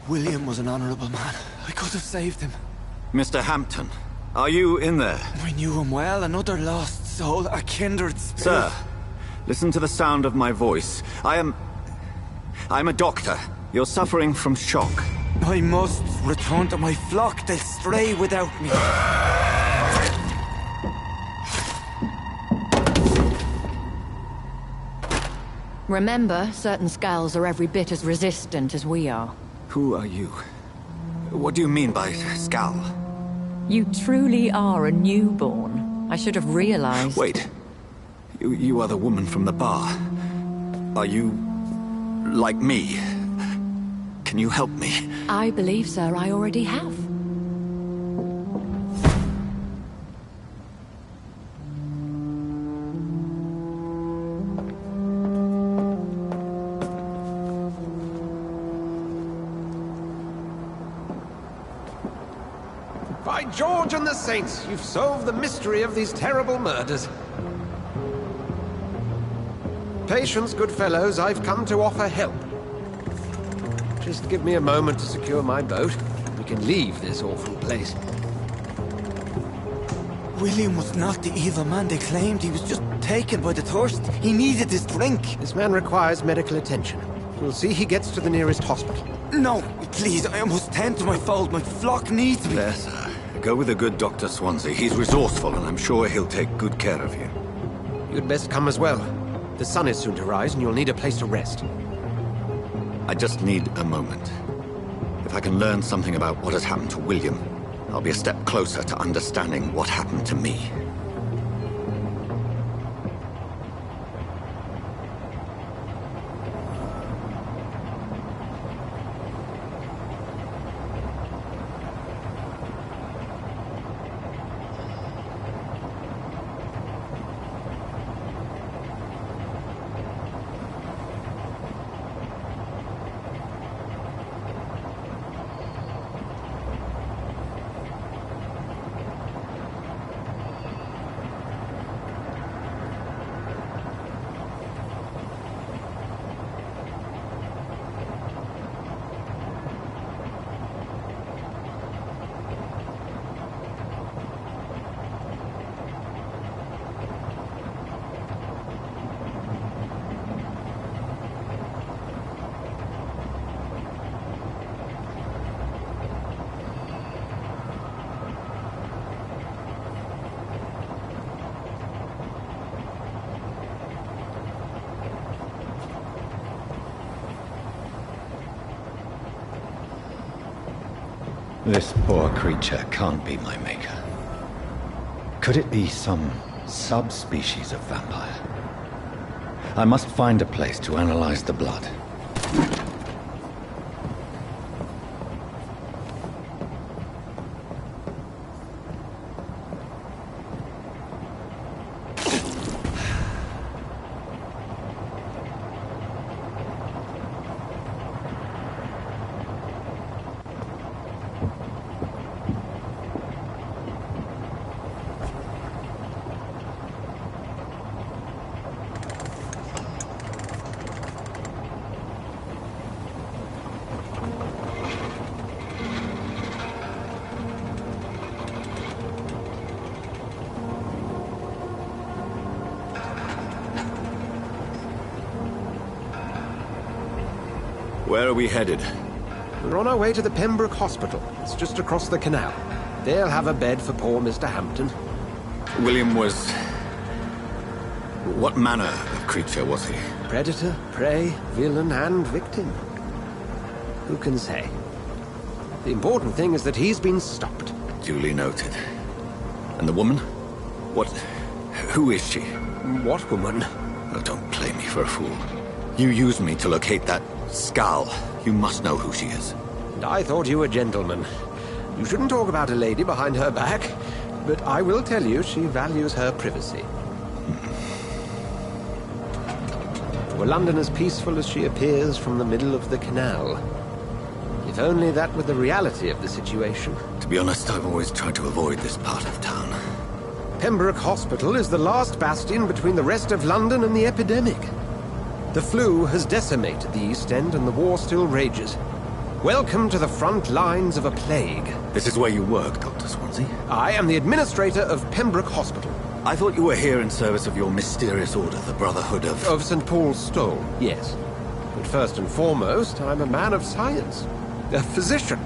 William was an honorable man. I could have saved him. Mr. Hampton, are you in there? I knew him well, another lost soul, a kindred spirit. Sir, listen to the sound of my voice. I'm a doctor. You're suffering from shock. I must return to my flock. They'll stray without me. Remember, certain skulls are every bit as resistant as we are. Who are you? What do you mean by Skal? You truly are a newborn. I should have realized. Wait. You are the woman from the bar. Are you... like me? Can you help me? I believe, sir, I already have. By George and the Saints, you've solved the mystery of these terrible murders. Patience, good fellows, I've come to offer help. Just give me a moment to secure my boat. We can leave this awful place. William was not the evil man they claimed. He was just taken by the thirst. He needed his drink. This man requires medical attention. We'll see he gets to the nearest hospital. No, please, I must tend to my fold. My flock needs me. There, sir. Go with the good Dr. Swansea. He's resourceful, and I'm sure he'll take good care of you. You'd best come as well. The sun is soon to rise, and you'll need a place to rest. I just need a moment. If I can learn something about what has happened to William, I'll be a step closer to understanding what happened to me. This poor creature can't be my maker. Could it be some subspecies of vampire? I must find a place to analyze the blood. Where are we headed? We're on our way to the Pembroke Hospital. It's just across the canal. They'll have a bed for poor Mr. Hampton. William was... What manner of creature was he? Predator, prey, villain, and victim. Who can say? The important thing is that he's been stopped. Duly noted. And the woman? What... Who is she? What woman? Oh, don't play me for a fool. You used me to locate that skull. You must know who she is. And I thought you a gentleman. You shouldn't talk about a lady behind her back, but I will tell you she values her privacy. To a London as peaceful as she appears from the middle of the canal. If only that were the reality of the situation. To be honest, I've always tried to avoid this part of town. Pembroke Hospital is the last bastion between the rest of London and the epidemic. The flu has decimated the East End and the war still rages. Welcome to the front lines of a plague. This is where you work, Dr. Swansea? I am the administrator of Pembroke Hospital. I thought you were here in service of your mysterious order, the Brotherhood of... Of St. Paul's Stole, yes. But first and foremost, I'm a man of science. A physician,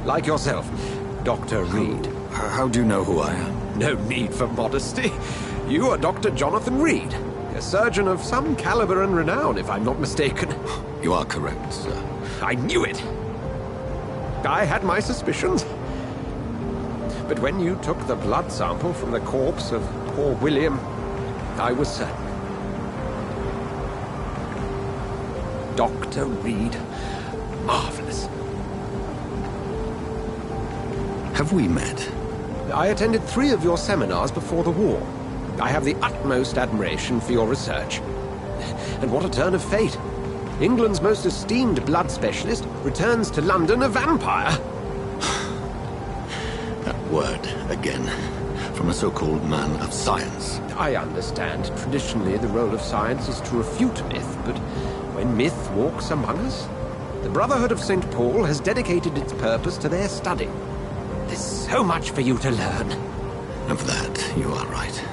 like yourself, Dr. Reed. How do you know who I am? No need for modesty. You are Dr. Jonathan Reed, a surgeon of some caliber and renown, if I'm not mistaken. You are correct, sir. I knew it! I had my suspicions. But when you took the blood sample from the corpse of poor William, I was certain. Dr. Reed. Marvelous. Have we met? I attended 3 of your seminars before the war. I have the utmost admiration for your research. And what a turn of fate. England's most esteemed blood specialist returns to London a vampire. That word, again, from a so-called man of science. I understand. Traditionally, the role of science is to refute myth, but when myth walks among us, the Brotherhood of St. Paul has dedicated its purpose to their study. There's so much for you to learn. And for that, you are right.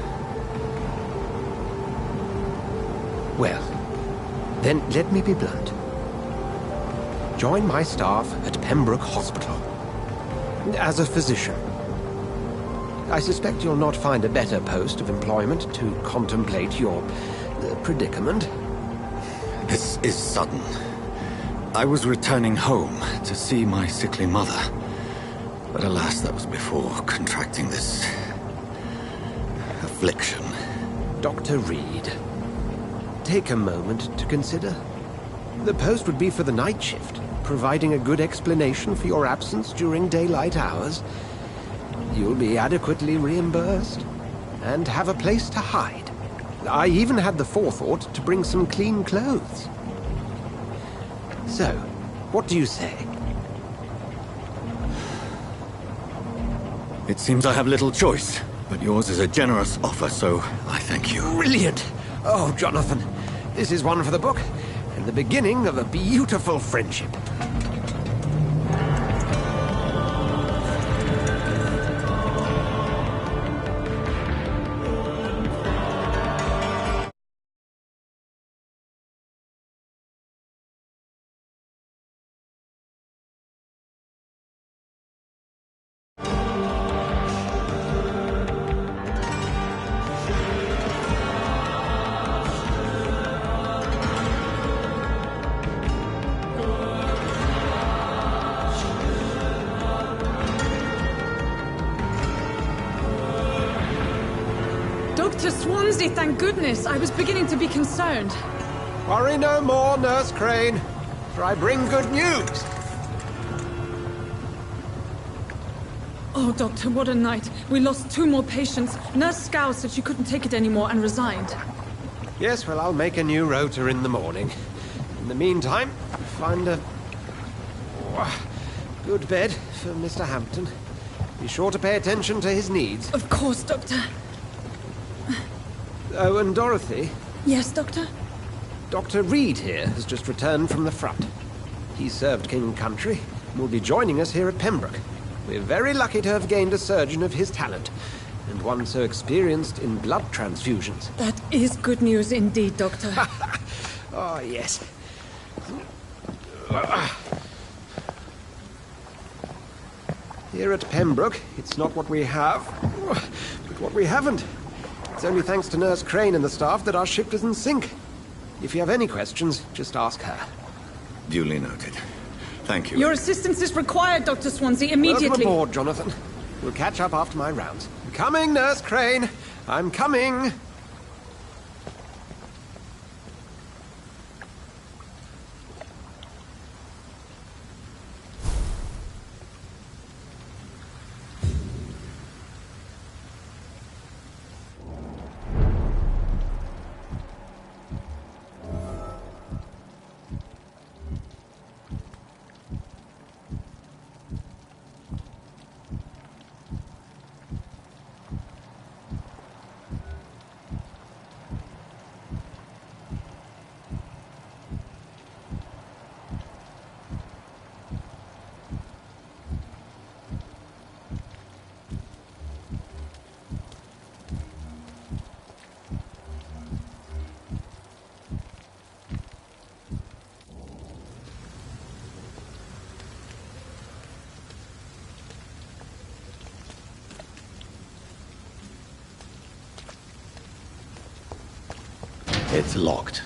Well, then let me be blunt. Join my staff at Pembroke Hospital. As a physician. I suspect you'll not find a better post of employment to contemplate your predicament. This is sudden. I was returning home to see my sickly mother. But alas, that was before contracting this... affliction. Dr. Reed, take a moment to consider. The post would be for the night shift, providing a good explanation for your absence during daylight hours. You'll be adequately reimbursed, and have a place to hide. I even had the forethought to bring some clean clothes. So, what do you say? It seems I have little choice, but yours is a generous offer, so I thank you. Brilliant! Oh, Jonathan, this is one for the book, and the beginning of a beautiful friendship. Dr. Swansea, thank goodness. I was beginning to be concerned. Worry no more, Nurse Crane, for I bring good news. Oh, Doctor, what a night. We lost 2 more patients. Nurse Scow said she couldn't take it anymore and resigned. Yes, well, I'll make a new rota in the morning. In the meantime, find a good bed for Mr. Hampton. Be sure to pay attention to his needs. Of course, Doctor. Oh, and Dorothy? Yes, Doctor? Dr. Reed here has just returned from the front. He served King Country and will be joining us here at Pembroke. We're very lucky to have gained a surgeon of his talent, and one so experienced in blood transfusions. That is good news indeed, Doctor. Oh, yes. Here at Pembroke, it's not what we have, but what we haven't. It's only thanks to Nurse Crane and the staff that our ship doesn't sink. If you have any questions, just ask her. Duly noted. Thank you. Your assistance is required, Dr. Swansea, immediately. Welcome aboard, Jonathan. We'll catch up after my rounds. I'm coming, Nurse Crane. I'm coming. It's locked.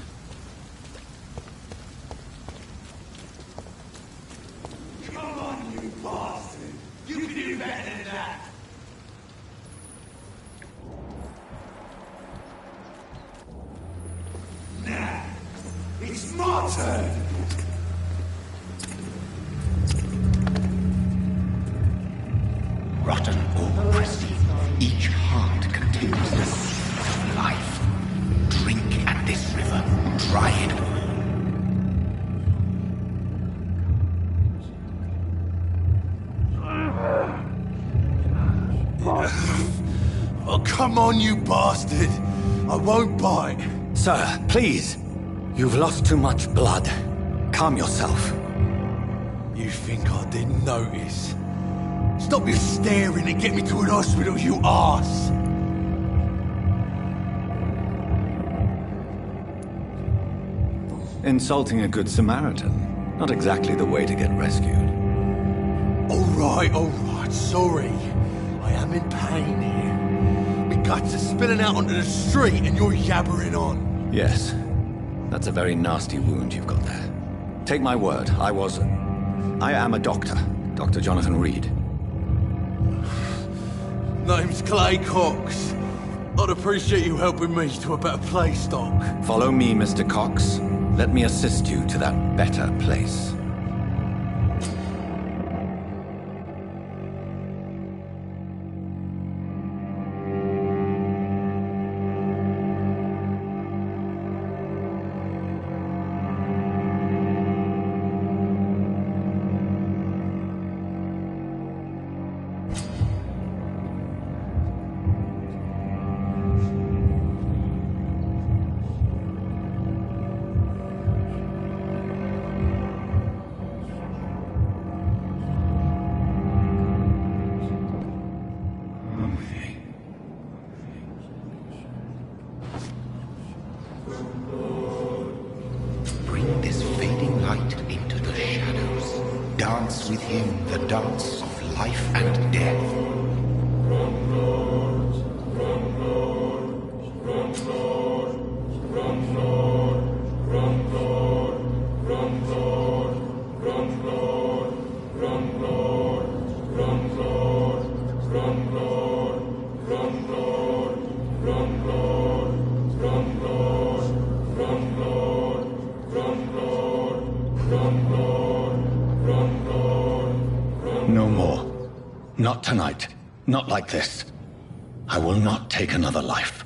Come on, you bastard! You can do better than that! Now, it's my turn! Rotten or pristine, each heart contains the seed of life. Drink at this river, dry it all. Oh, come on, you bastard! I won't bite. Sir, please. You've lost too much blood. Calm yourself. You think I didn't notice? Stop your staring and get me to an hospital, you arse! Insulting a good Samaritan. Not exactly the way to get rescued. All right, sorry. I am in pain here. My guts are spilling out onto the street and you're yabbering on. Yes. That's a very nasty wound you've got there. Take my word, I am a doctor. Dr. Jonathan Reed. Name's Clay Cox. I'd appreciate you helping me to a better place, Doc. Follow me, Mr. Cox. Let me assist you to that better place. Bring this fading light into the shadows. Dance with him the dance of life and death. Run, Lord, No more. Not tonight. Not like this. I will not take another life.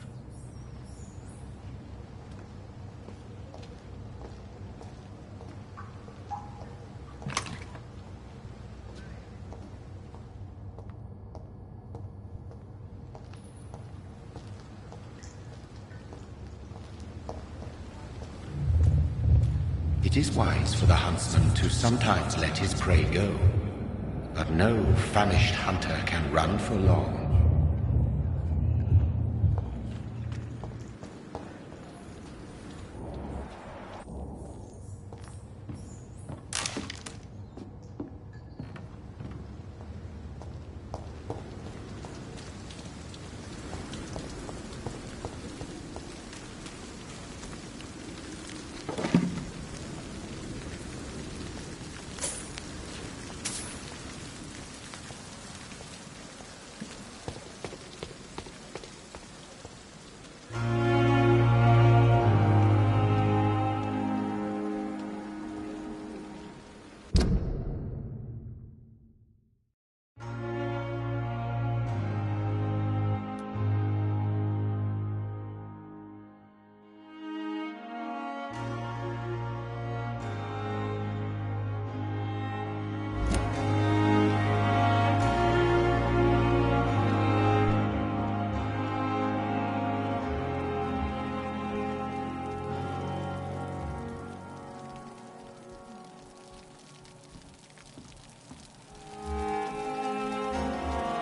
It is wise for the huntsman to sometimes let his prey go, but no famished hunter can run for long.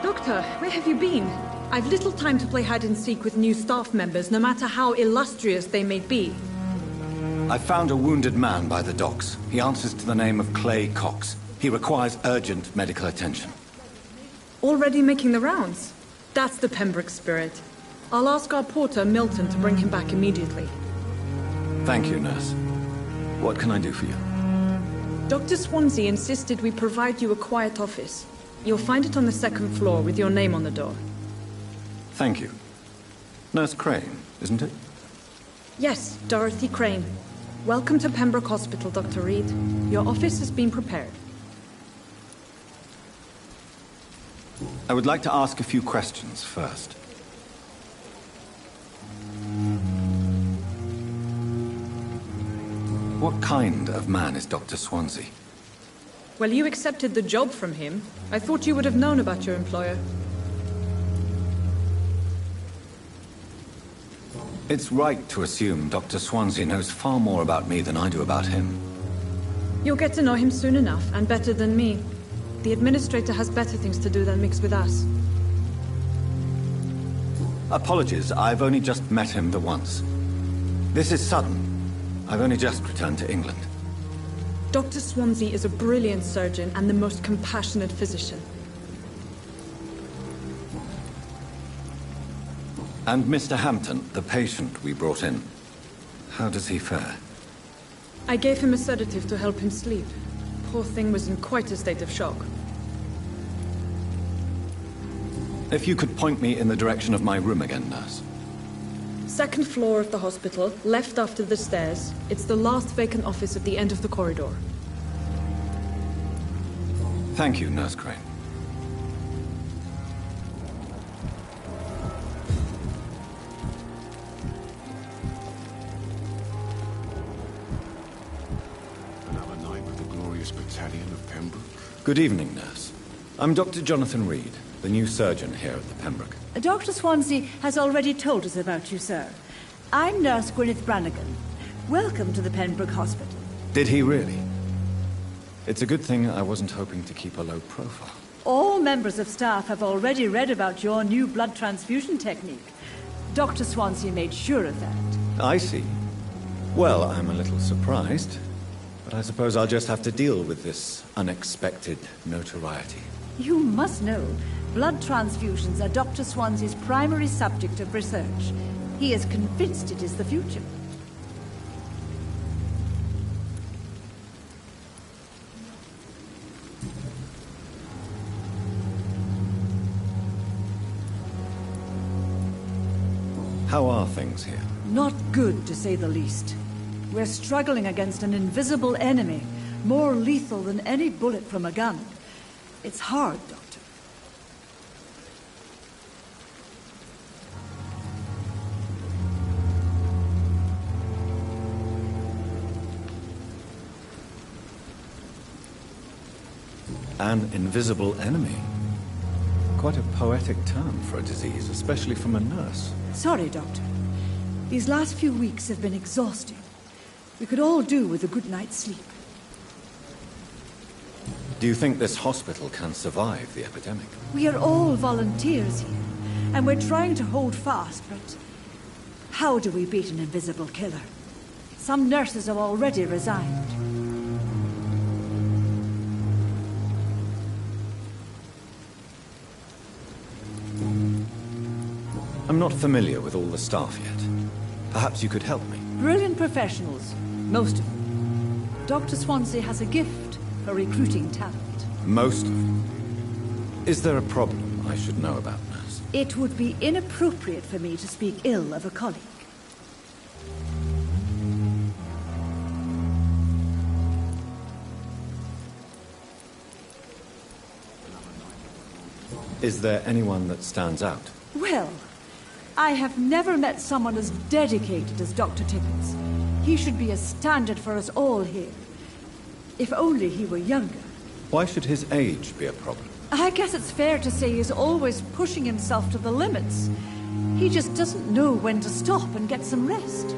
Doctor, where have you been? I've little time to play hide-and-seek with new staff members, no matter how illustrious they may be. I found a wounded man by the docks. He answers to the name of Clay Cox. He requires urgent medical attention. Already making the rounds? That's the Pembroke spirit. I'll ask our porter, Milton, to bring him back immediately. Thank you, nurse. What can I do for you? Dr. Swansea insisted we provide you a quiet office. You'll find it on the second floor with your name on the door. Thank you. Nurse Crane, isn't it? Yes, Dorothy Crane. Welcome to Pembroke Hospital, Dr. Reed. Your office has been prepared. I would like to ask a few questions first. What kind of man is Dr. Swansea? Well, you accepted the job from him. I thought you would have known about your employer. It's right to assume Dr. Swansea knows far more about me than I do about him. You'll get to know him soon enough, and better than me. The administrator has better things to do than mix with us. Apologies, I've only just met him the once. This is sudden. I've only just returned to England. Dr. Swansea is a brilliant surgeon and the most compassionate physician. And Mr. Hampton, the patient we brought in, how does he fare? I gave him a sedative to help him sleep. Poor thing was in quite a state of shock. If you could point me in the direction of my room again, nurse. Second floor of the hospital, left after the stairs. It's the last vacant office at the end of the corridor. Thank you, Nurse Crane. Another night with the glorious battalion of Pembroke. Good evening, nurse. I'm Dr. Jonathan Reed, the new surgeon here at the Pembroke. Dr. Swansea has already told us about you, sir. I'm Nurse Gwyneth Brannigan. Welcome to the Pembroke Hospital. Did he really? It's a good thing I wasn't hoping to keep a low profile. All members of staff have already read about your new blood transfusion technique. Dr. Swansea made sure of that. I see. Well, I'm a little surprised, but I suppose I'll just have to deal with this unexpected notoriety. You must know, blood transfusions are Dr. Swansea's primary subject of research. He is convinced it is the future. How are things here? Not good, to say the least. We're struggling against an invisible enemy, More lethal than any bullet from a gun. It's hard, Doctor. An invisible enemy. Quite a poetic term for a disease, especially from a nurse. Sorry, Doctor. These last few weeks have been exhausting. We could all do with a good night's sleep. Do you think this hospital can survive the epidemic? We are all volunteers here, and we're trying to hold fast, but how do we beat an invisible killer? Some nurses have already resigned. I'm not familiar with all the staff yet. Perhaps you could help me. Brilliant professionals, most of them. Dr. Swansea has a gift for recruiting talent. Most of them. Is there a problem I should know about, nurse? It would be inappropriate for me to speak ill of a colleague. Is there anyone that stands out? Well, I have never met someone as dedicated as Dr. Tippins. He should be a standard for us all here. If only he were younger. Why should his age be a problem? I guess it's fair to say he's always pushing himself to the limits. He just doesn't know when to stop and get some rest.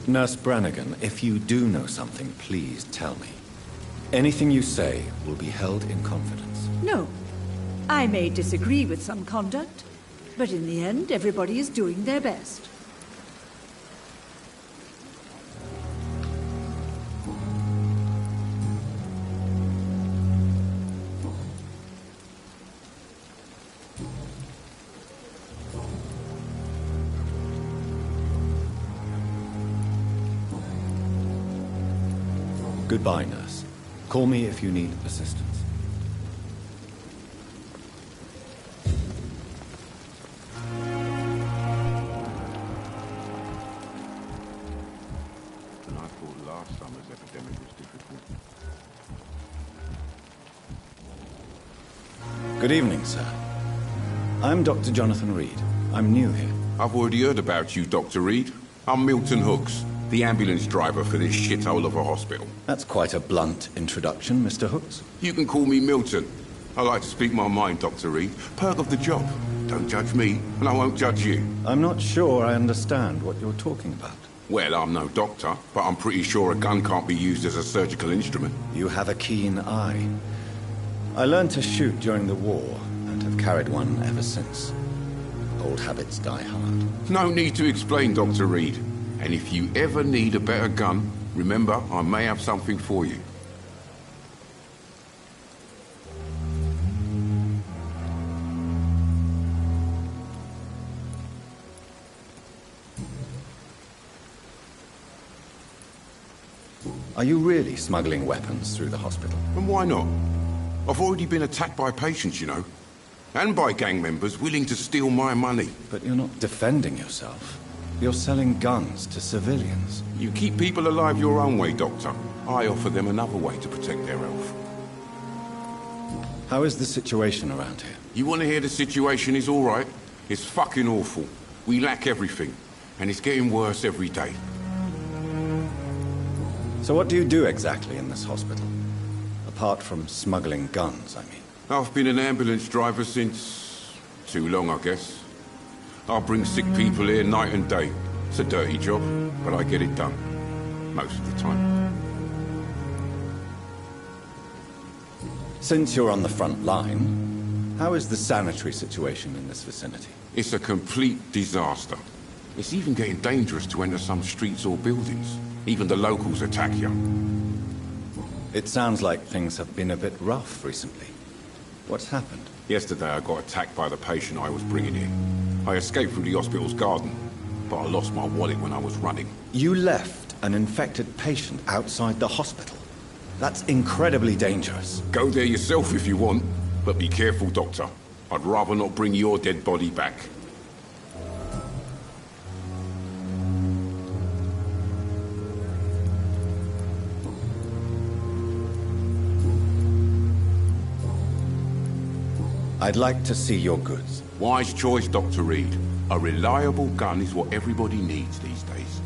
Nurse Brannigan, if you do know something, please tell me. Anything you say will be held in confidence. No. I may disagree with some conduct, but in the end, everybody is doing their best. Goodbye, nurse. Call me if you need assistance. And I thought last summer's epidemic was difficult. Good evening, sir. I'm Dr. Jonathan Reed. I'm new here. I've already heard about you, Dr. Reed. I'm Milton Hooks, the ambulance driver for this shithole of a hospital. That's quite a blunt introduction, Mr. Hooks. You can call me Milton. I like to speak my mind, Dr. Reed. Perk of the job. Don't judge me, and I won't judge you. I'm not sure I understand what you're talking about. Well, I'm no doctor, but I'm pretty sure a gun can't be used as a surgical instrument. You have a keen eye. I learned to shoot during the war, and have carried one ever since. Old habits die hard. No need to explain, Dr. Reed. And if you ever need a better gun, remember, I may have something for you. Are you really smuggling weapons through the hospital? And why not? I've already been attacked by patients, you know. And by gang members willing to steal my money. But you're not defending yourself. You're selling guns to civilians. You keep people alive your own way, Doctor. I offer them another way to protect their health. How is the situation around here? You want to hear the situation is all right? It's fucking awful. We lack everything. And it's getting worse every day. So what do you do exactly in this hospital? Apart from smuggling guns, I mean. I've been an ambulance driver since... too long, I guess. I bring sick people here night and day. It's a dirty job, but I get it done. Most of the time. Since you're on the front line, how is the sanitary situation in this vicinity? It's a complete disaster. It's even getting dangerous to enter some streets or buildings. Even the locals attack you. It sounds like things have been a bit rough recently. What's happened? Yesterday I got attacked by the patient I was bringing in. I escaped from the hospital's garden, but I lost my wallet when I was running. You left an infected patient outside the hospital? That's incredibly dangerous. Go there yourself if you want, but be careful, Doctor. I'd rather not bring your dead body back. I'd like to see your goods. Wise choice, Dr. Reed. A reliable gun is what everybody needs these days.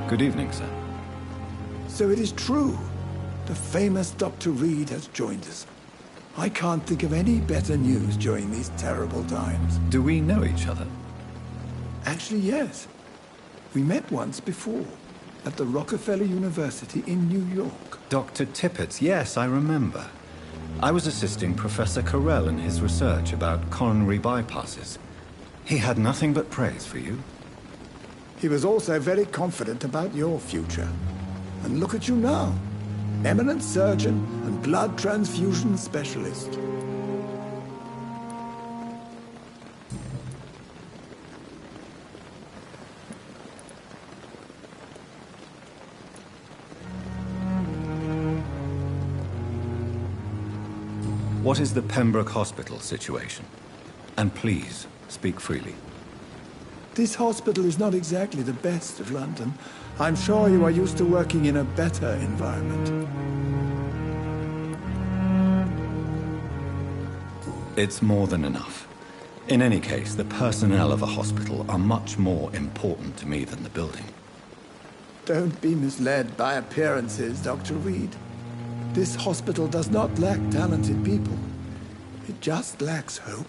Good evening, sir. So it is true. The famous Dr. Reed has joined us. I can't think of any better news during these terrible times. Do we know each other? Actually, yes. We met once before, at the Rockefeller University in New York. Dr. Tippett, yes, I remember. I was assisting Professor Carell in his research about coronary bypasses. He had nothing but praise for you. He was also very confident about your future. And look at you now. Eminent surgeon and blood transfusion specialist. What is the Pembroke Hospital situation? And please, speak freely. This hospital is not exactly the best of London. I'm sure you are used to working in a better environment. It's more than enough. In any case, the personnel of a hospital are much more important to me than the building. Don't be misled by appearances, Dr. Reed. This hospital does not lack talented people. It just lacks hope.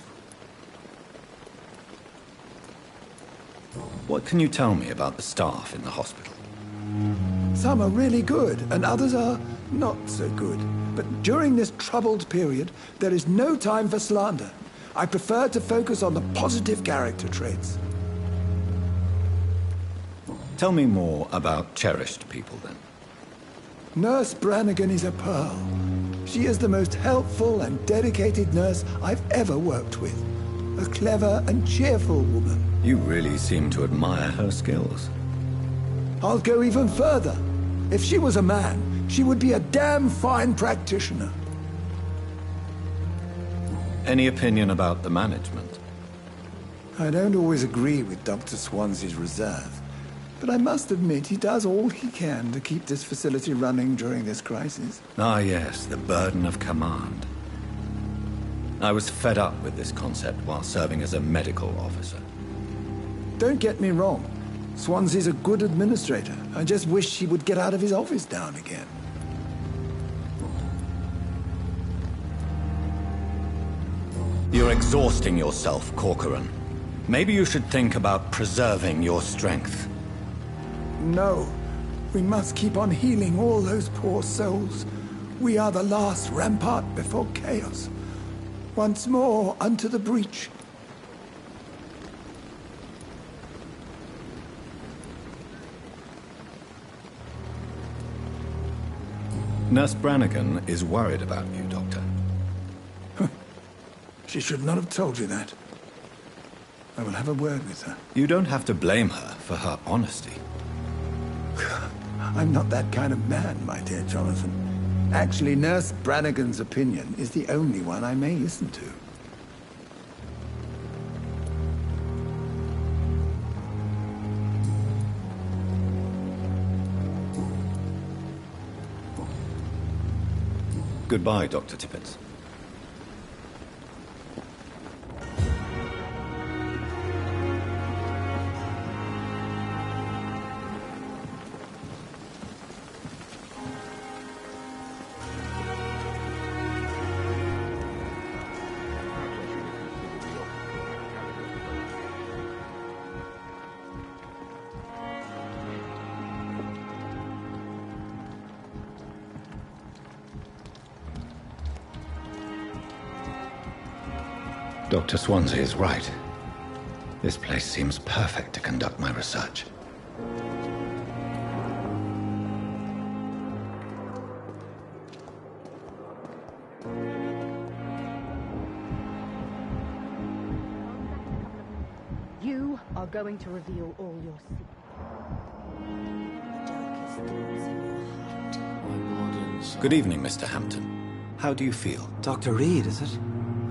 What can you tell me about the staff in the hospital? Some are really good, and others are not so good. But during this troubled period, there is no time for slander. I prefer to focus on the positive character traits. Tell me more about cherished people, then. Nurse Brannigan is a pearl. She is the most helpful and dedicated nurse I've ever worked with. A clever and cheerful woman. You really seem to admire her skills. I'll go even further. If she was a man, she would be a damn fine practitioner. Any opinion about the management? I don't always agree with Dr. Swansea's reserve, but I must admit he does all he can to keep this facility running during this crisis. Ah, yes, the burden of command. I was fed up with this concept while serving as a medical officer. Don't get me wrong. Swansea's a good administrator. I just wish he would get out of his office now and again. You're exhausting yourself, Corcoran. Maybe you should think about preserving your strength. No. We must keep on healing all those poor souls. We are the last rampart before chaos. Once more unto the breach. Nurse Brannigan is worried about you, Doctor. She should not have told you that. I will have a word with her. You don't have to blame her for her honesty. I'm not that kind of man, my dear Jonathan. Actually, Nurse Brannigan's opinion is the only one I may listen to. Goodbye, Dr. Tippett. Dr. Swansea is right. This place seems perfect to conduct my research. You are going to reveal all your secrets. Good evening, Mr. Hampton. How do you feel? Dr. Reed, is it?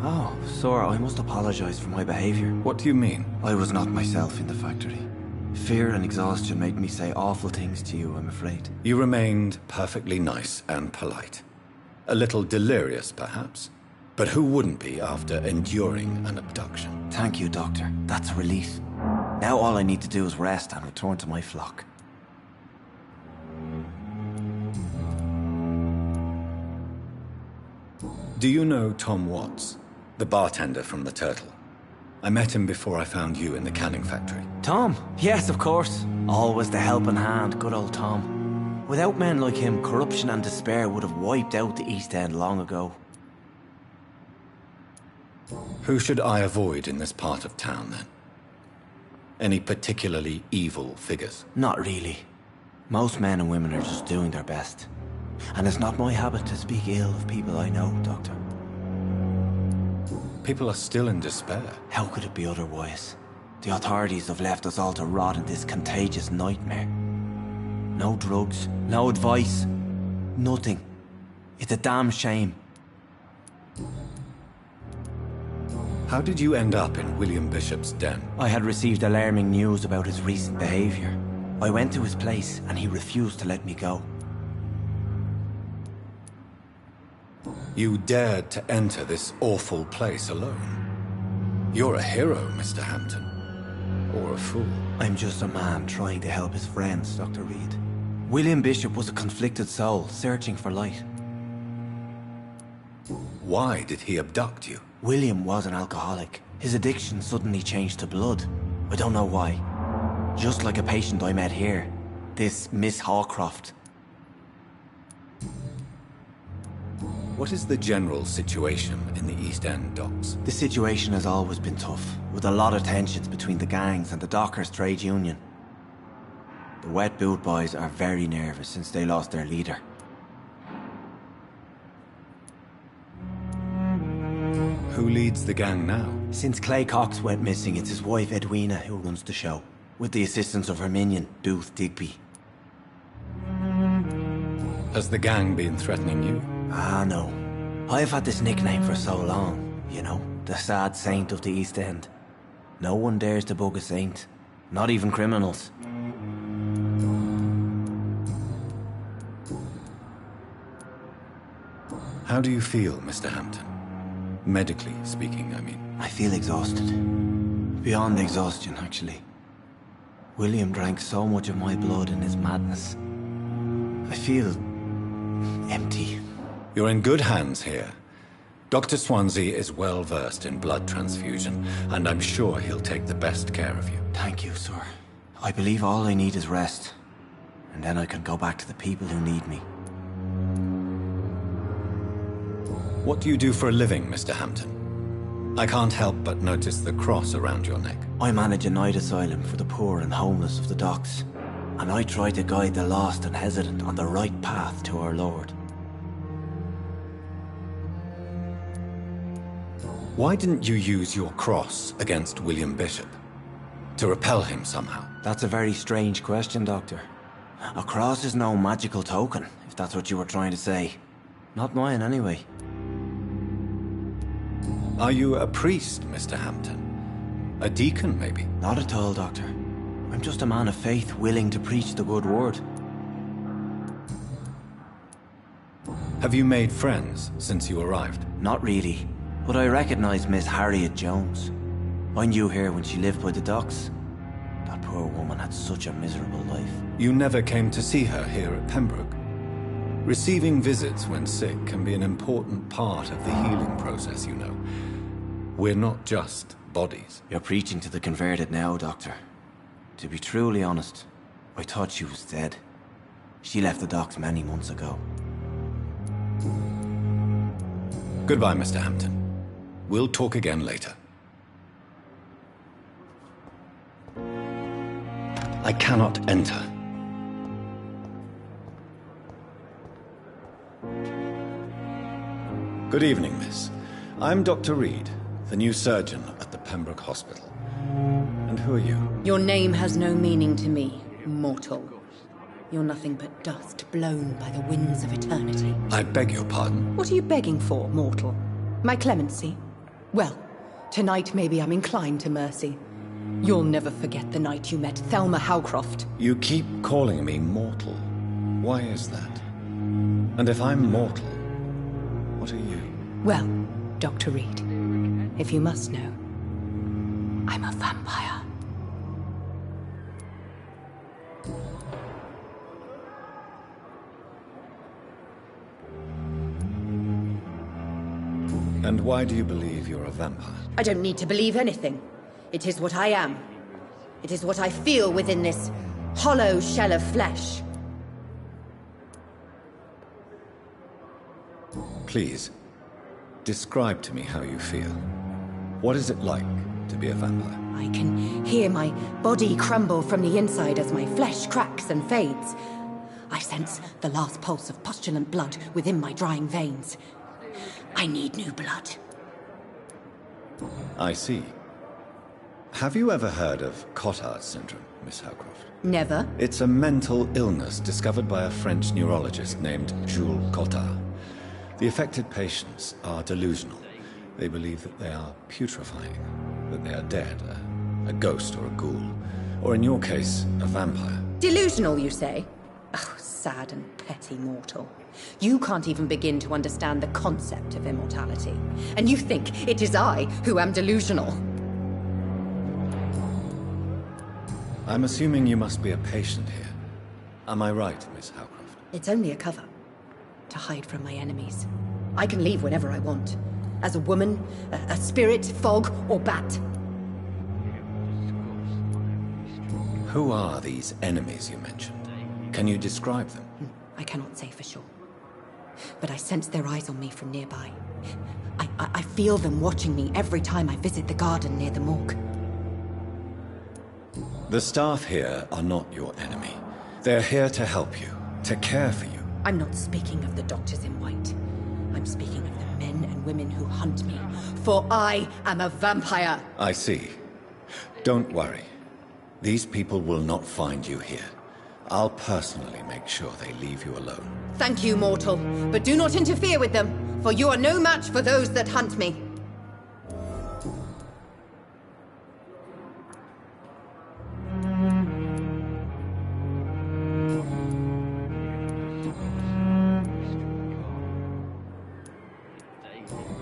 Oh, sir, I must apologize for my behavior. What do you mean? I was not myself in the factory. Fear and exhaustion made me say awful things to you, I'm afraid. You remained perfectly nice and polite. A little delirious, perhaps. But who wouldn't be after enduring an abduction? Thank you, Doctor. That's a relief. Now all I need to do is rest and return to my flock. Do you know Tom Watts, the bartender from the Turtle? I met him before I found you in the canning factory. Tom? Yes, of course. Always the helping hand, good old Tom. Without men like him, corruption and despair would have wiped out the East End long ago. Who should I avoid in this part of town, then? Any particularly evil figures? Not really. Most men and women are just doing their best. And it's not my habit to speak ill of people I know, Doctor. People are still in despair. How could it be otherwise? The authorities have left us all to rot in this contagious nightmare. No drugs, no advice, nothing. It's a damn shame. How did you end up in William Bishop's den? I had received alarming news about his recent behavior. I went to his place and he refused to let me go. You dared to enter this awful place alone. You're a hero, Mr. Hampton. Or a fool. I'm just a man trying to help his friends, Dr. Reed. William Bishop was a conflicted soul, searching for light. Why did he abduct you? William was an alcoholic. His addiction suddenly changed to blood. I don't know why. Just like a patient I met here. This Miss Hawcroft. What is the general situation in the East End docks? The situation has always been tough, with a lot of tensions between the gangs and the dockers' trade union. The wet boot boys are very nervous since they lost their leader. Who leads the gang now? Since Clay Cox went missing, it's his wife Edwina who runs the show, with the assistance of her minion, Booth Digby. Has the gang been threatening you? Ah, no. I've had this nickname for so long, you know, the sad saint of the East End. No one dares to bug a saint, not even criminals. How do you feel, Mr. Hampton? Medically speaking, I mean. I feel exhausted. Beyond exhaustion, actually. William drank so much of my blood in his madness. I feel empty. You're in good hands here. Dr. Swansea is well versed in blood transfusion, and I'm sure he'll take the best care of you. Thank you, sir. I believe all I need is rest. And then I can go back to the people who need me. What do you do for a living, Mr. Hampton? I can't help but notice the cross around your neck. I manage a night asylum for the poor and homeless of the docks. And I try to guide the lost and hesitant on the right path to our Lord. Why didn't you use your cross against William Bishop? To repel him somehow? That's a very strange question, Doctor. A cross is no magical token, if that's what you were trying to say. Not mine, anyway. Are you a priest, Mr. Hampton? A deacon, maybe? Not at all, Doctor. I'm just a man of faith willing to preach the good word. Have you made friends since you arrived? Not really, but I recognize Miss Harriet Jones. I knew her when she lived by the docks. That poor woman had such a miserable life. You never came to see her here at Pembroke? Receiving visits when sick can be an important part of the healing process, you know. We're not just bodies. You're preaching to the converted now, Doctor. To be truly honest, I thought she was dead. She left the docks many months ago. Goodbye, Mr. Hampton. We'll talk again later. I cannot enter. Good evening, miss. I'm Dr. Reed, the new surgeon at the Pembroke Hospital. And who are you? Your name has no meaning to me, mortal. You're nothing but dust blown by the winds of eternity. I beg your pardon? What are you begging for, mortal? My clemency? Well, tonight maybe I'm inclined to mercy. You'll never forget the night you met Thelma Howcroft. You keep calling me mortal. Why is that? And if I'm mortal, what are you? Well, Dr. Reed, if you must know, I'm a vampire. And why do you believe you're a vampire? I don't need to believe anything. It is what I am. It is what I feel within this hollow shell of flesh. Please, describe to me how you feel. What is it like to be a vampire? I can hear my body crumble from the inside as my flesh cracks and fades. I sense the last pulse of postulant blood within my drying veins. I need new blood. I see. Have you ever heard of Cotard syndrome, Miss Howcroft? Never. It's a mental illness discovered by a French neurologist named Jules Cotard. The affected patients are delusional. They believe that they are putrefying, that they are dead, a ghost or a ghoul, or in your case, a vampire. Delusional, you say? Oh, sad and petty mortal. You can't even begin to understand the concept of immortality. And you think it is I who am delusional. I'm assuming you must be a patient here. Am I right, Miss Howcroft? It's only a cover. To hide from my enemies. I can leave whenever I want. As a woman, a spirit, fog, or bat. Who are these enemies you mentioned? Can you describe them? I cannot say for sure. But I sense their eyes on me from nearby. I feel them watching me every time I visit the garden near the morgue. The staff here are not your enemy. They're here to help you, to care for you. I'm not speaking of the doctors in white. I'm speaking of the men and women who hunt me. For I am a vampire. I see. Don't worry. These people will not find you here. I'll personally make sure they leave you alone. Thank you, mortal. But do not interfere with them, for you are no match for those that hunt me.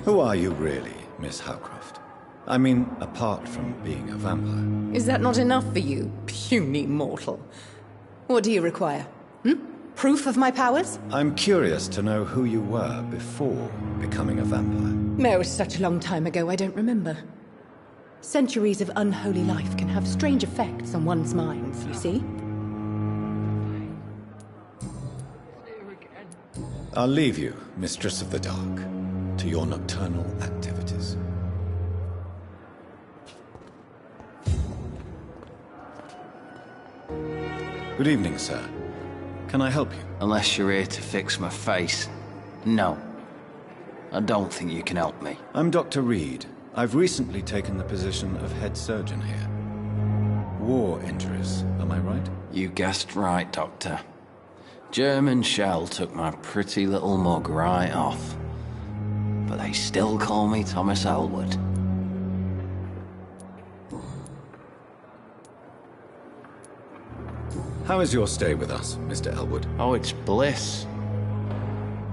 Who are you really, Miss Howcroft? I mean, apart from being a vampire. Is that not enough for you, puny mortal? What do you require? Proof of my powers? I'm curious to know who you were before becoming a vampire. It was such a long time ago, I don't remember. Centuries of unholy life can have strange effects on one's minds, you see? I'll leave you, Mistress of the Dark, to your nocturnal activities. Good evening, sir. Can I help you? Unless you're here to fix my face. No. I don't think you can help me. I'm Dr. Reed. I've recently taken the position of head surgeon here. War injuries, am I right? You guessed right, Doctor. German shell took my pretty little mug right off. But they still call me Thomas Elwood. How is your stay with us, Mr. Elwood? Oh, it's bliss.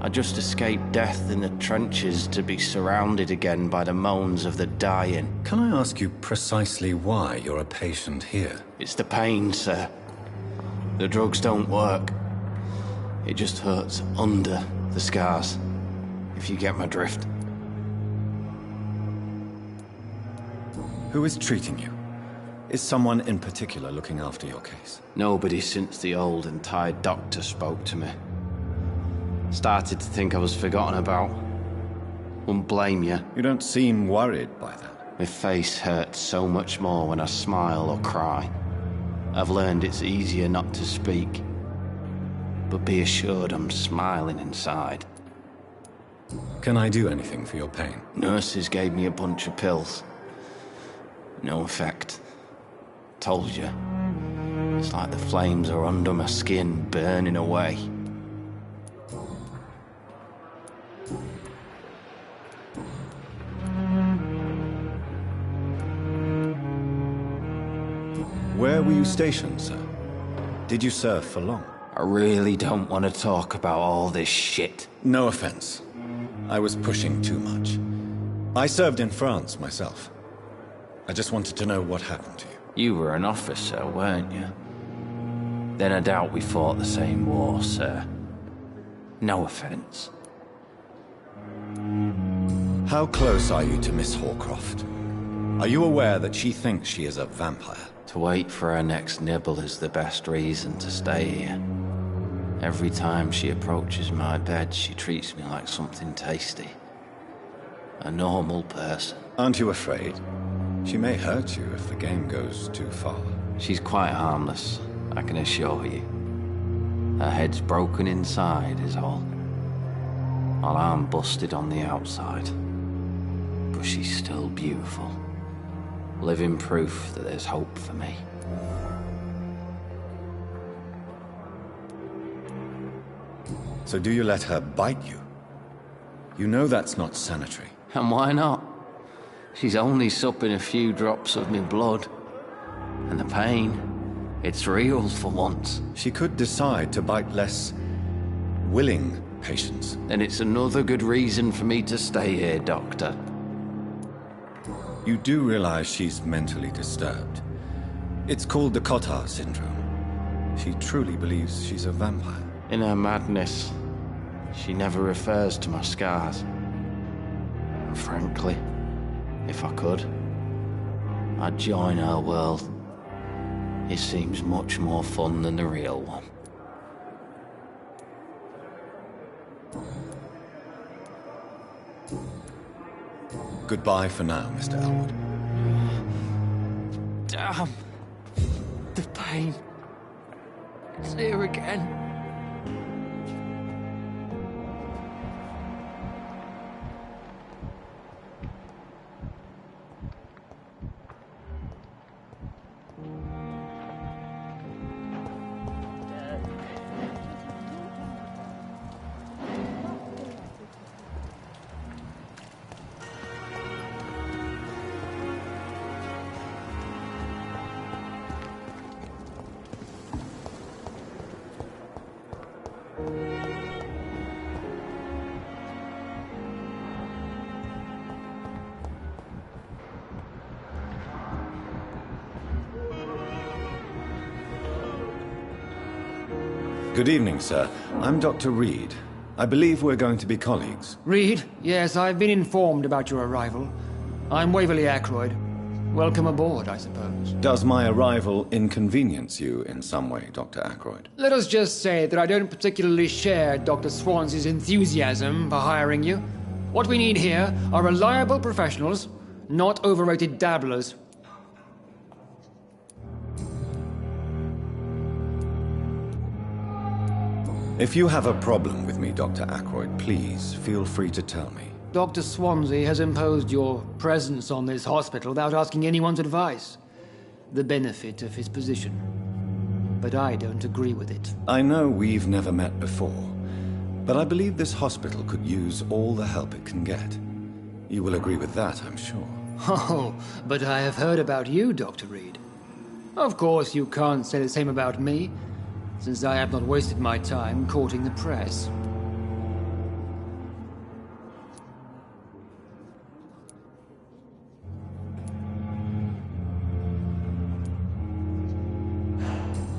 I just escaped death in the trenches to be surrounded again by the moans of the dying. Can I ask you precisely why you're a patient here? It's the pain, sir. The drugs don't work. It just hurts under the scars, if you get my drift. Who is treating you? Is someone in particular looking after your case? Nobody since the old and tired doctor spoke to me. Started to think I was forgotten about. Wouldn't blame you. You don't seem worried by that. My face hurts so much more when I smile or cry. I've learned it's easier not to speak. But be assured I'm smiling inside. Can I do anything for your pain? Nurses gave me a bunch of pills. No effect. Told you. It's like the flames are under my skin, burning away. Where were you stationed, sir? Did you serve for long? I really don't want to talk about all this shit. No offense. I was pushing too much. I served in France myself. I just wanted to know what happened to you. You were an officer, weren't you? Then I doubt we fought the same war, sir. No offense. How close are you to Miss Horcroft? Are you aware that she thinks she is a vampire? To wait for her next nibble is the best reason to stay here. Every time she approaches my bed, she treats me like something tasty. A normal person. Aren't you afraid? She may hurt you if the game goes too far. She's quite harmless, I can assure you. Her head's broken inside is all. While I'm busted on the outside. But she's still beautiful. Living proof that there's hope for me. So do you let her bite you? You know that's not sanitary. And why not? She's only supping a few drops of me blood. And the pain, it's real for once. She could decide to bite less willing patients. Then it's another good reason for me to stay here, Doctor. You do realize she's mentally disturbed. It's called the Cotard syndrome. She truly believes she's a vampire. In her madness, she never refers to my scars. And frankly, if I could, I'd join her world. It seems much more fun than the real one. Goodbye for now, Mr. Elwood. Damn. The pain. It's here again. Good evening, sir. I'm Dr. Reed. I believe we're going to be colleagues. Reed? Yes, I've been informed about your arrival. I'm Waverly Ackroyd. Welcome aboard, I suppose. Does my arrival inconvenience you in some way, Dr. Ackroyd? Let us just say that I don't particularly share Dr. Swansea's enthusiasm for hiring you. What we need here are reliable professionals, not overrated dabblers. If you have a problem with me, Dr. Ackroyd, please feel free to tell me. Dr. Swansea has imposed your presence on this hospital without asking anyone's advice. The benefit of his position. But I don't agree with it. I know we've never met before, but I believe this hospital could use all the help it can get. You will agree with that, I'm sure. Oh, but I have heard about you, Dr. Reed. Of course, you can't say the same about me, since I have not wasted my time courting the press.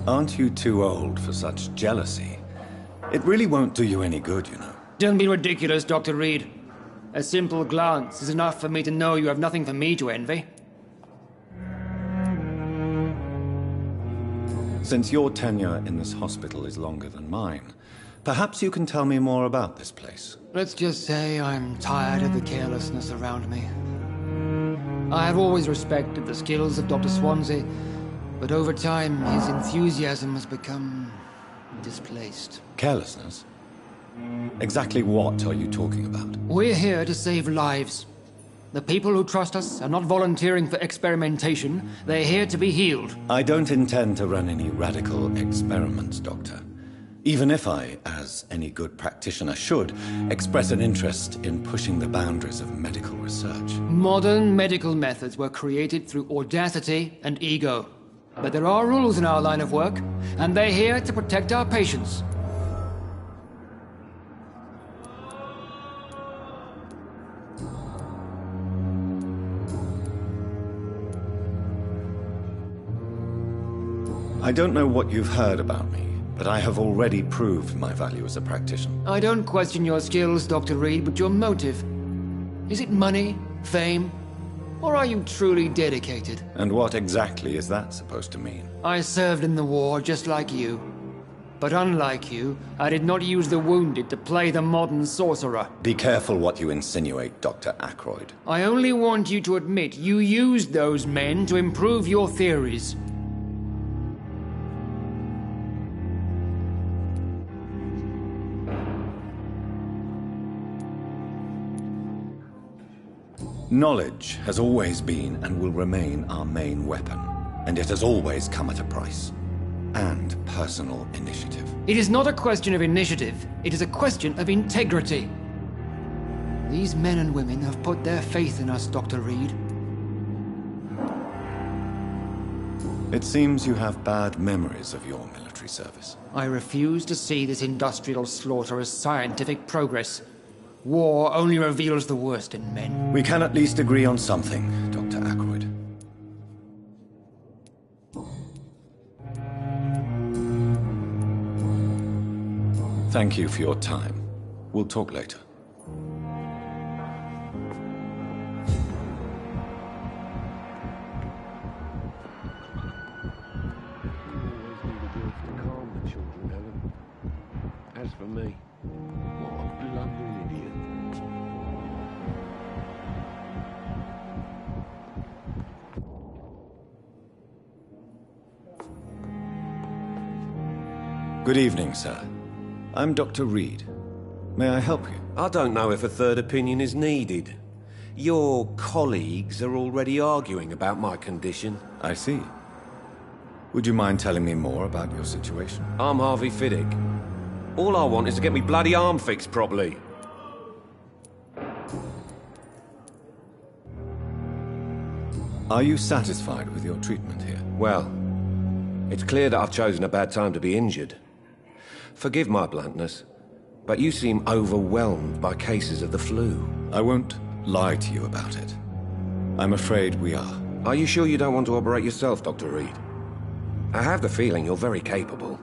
Aren't you too old for such jealousy? It really won't do you any good, you know. Don't be ridiculous, Dr. Reed. A simple glance is enough for me to know you have nothing for me to envy. Since your tenure in this hospital is longer than mine, perhaps you can tell me more about this place. Let's just say I'm tired of the carelessness around me. I have always respected the skills of Dr. Swansea, but over time his enthusiasm has become displaced. Carelessness? Exactly what are you talking about? We're here to save lives. The people who trust us are not volunteering for experimentation. They're here to be healed. I don't intend to run any radical experiments, Doctor. Even if I, as any good practitioner should, express an interest in pushing the boundaries of medical research. Modern medical methods were created through audacity and ego. But there are rules in our line of work, and they're here to protect our patients. I don't know what you've heard about me, but I have already proved my value as a practitioner. I don't question your skills, Dr. Reed, but your motive. Is it money, fame, or are you truly dedicated? And what exactly is that supposed to mean? I served in the war just like you. But unlike you, I did not use the wounded to play the modern sorcerer. Be careful what you insinuate, Dr. Ackroyd. I only want you to admit you used those men to improve your theories. Knowledge has always been and will remain our main weapon, and it has always come at a price. And personal initiative. It is not a question of initiative, it is a question of integrity. These men and women have put their faith in us, Dr. Reed. It seems you have bad memories of your military service. I refuse to see this industrial slaughter as scientific progress. War only reveals the worst in men. We can at least agree on something, Dr. Ackroyd. Thank you for your time. We'll talk later. As for me, what a blundering idiot. Good evening, sir. I'm Dr. Reed. May I help you? I don't know if a third opinion is needed. Your colleagues are already arguing about my condition. I see. Would you mind telling me more about your situation? I'm Harvey Fiddick. All I want is to get me bloody arm fixed properly. Are you satisfied with your treatment here? Well, it's clear that I've chosen a bad time to be injured. Forgive my bluntness, but you seem overwhelmed by cases of the flu. I won't lie to you about it. I'm afraid we are. Are you sure you don't want to operate yourself, Dr. Reed? I have the feeling you're very capable.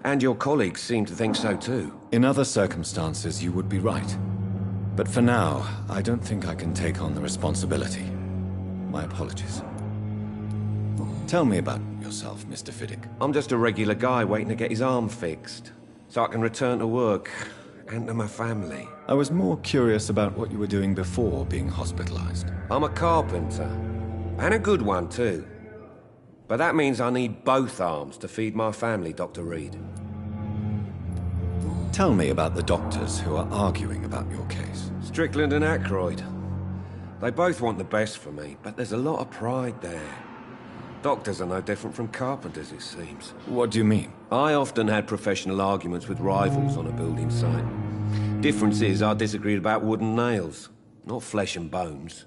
And your colleagues seem to think so too. In other circumstances, you would be right. But for now, I don't think I can take on the responsibility. My apologies. Tell me about yourself, Mr. Fiddick. I'm just a regular guy waiting to get his arm fixed, so I can return to work and to my family. I was more curious about what you were doing before being hospitalized. I'm a carpenter, and a good one too. But that means I need both arms to feed my family, Dr. Reed. Tell me about the doctors who are arguing about your case. Strickland and Ackroyd. They both want the best for me, but there's a lot of pride there. Doctors are no different from carpenters, it seems. What do you mean? I often had professional arguments with rivals on a building site. Difference is I disagreed about wooden nails, not flesh and bones.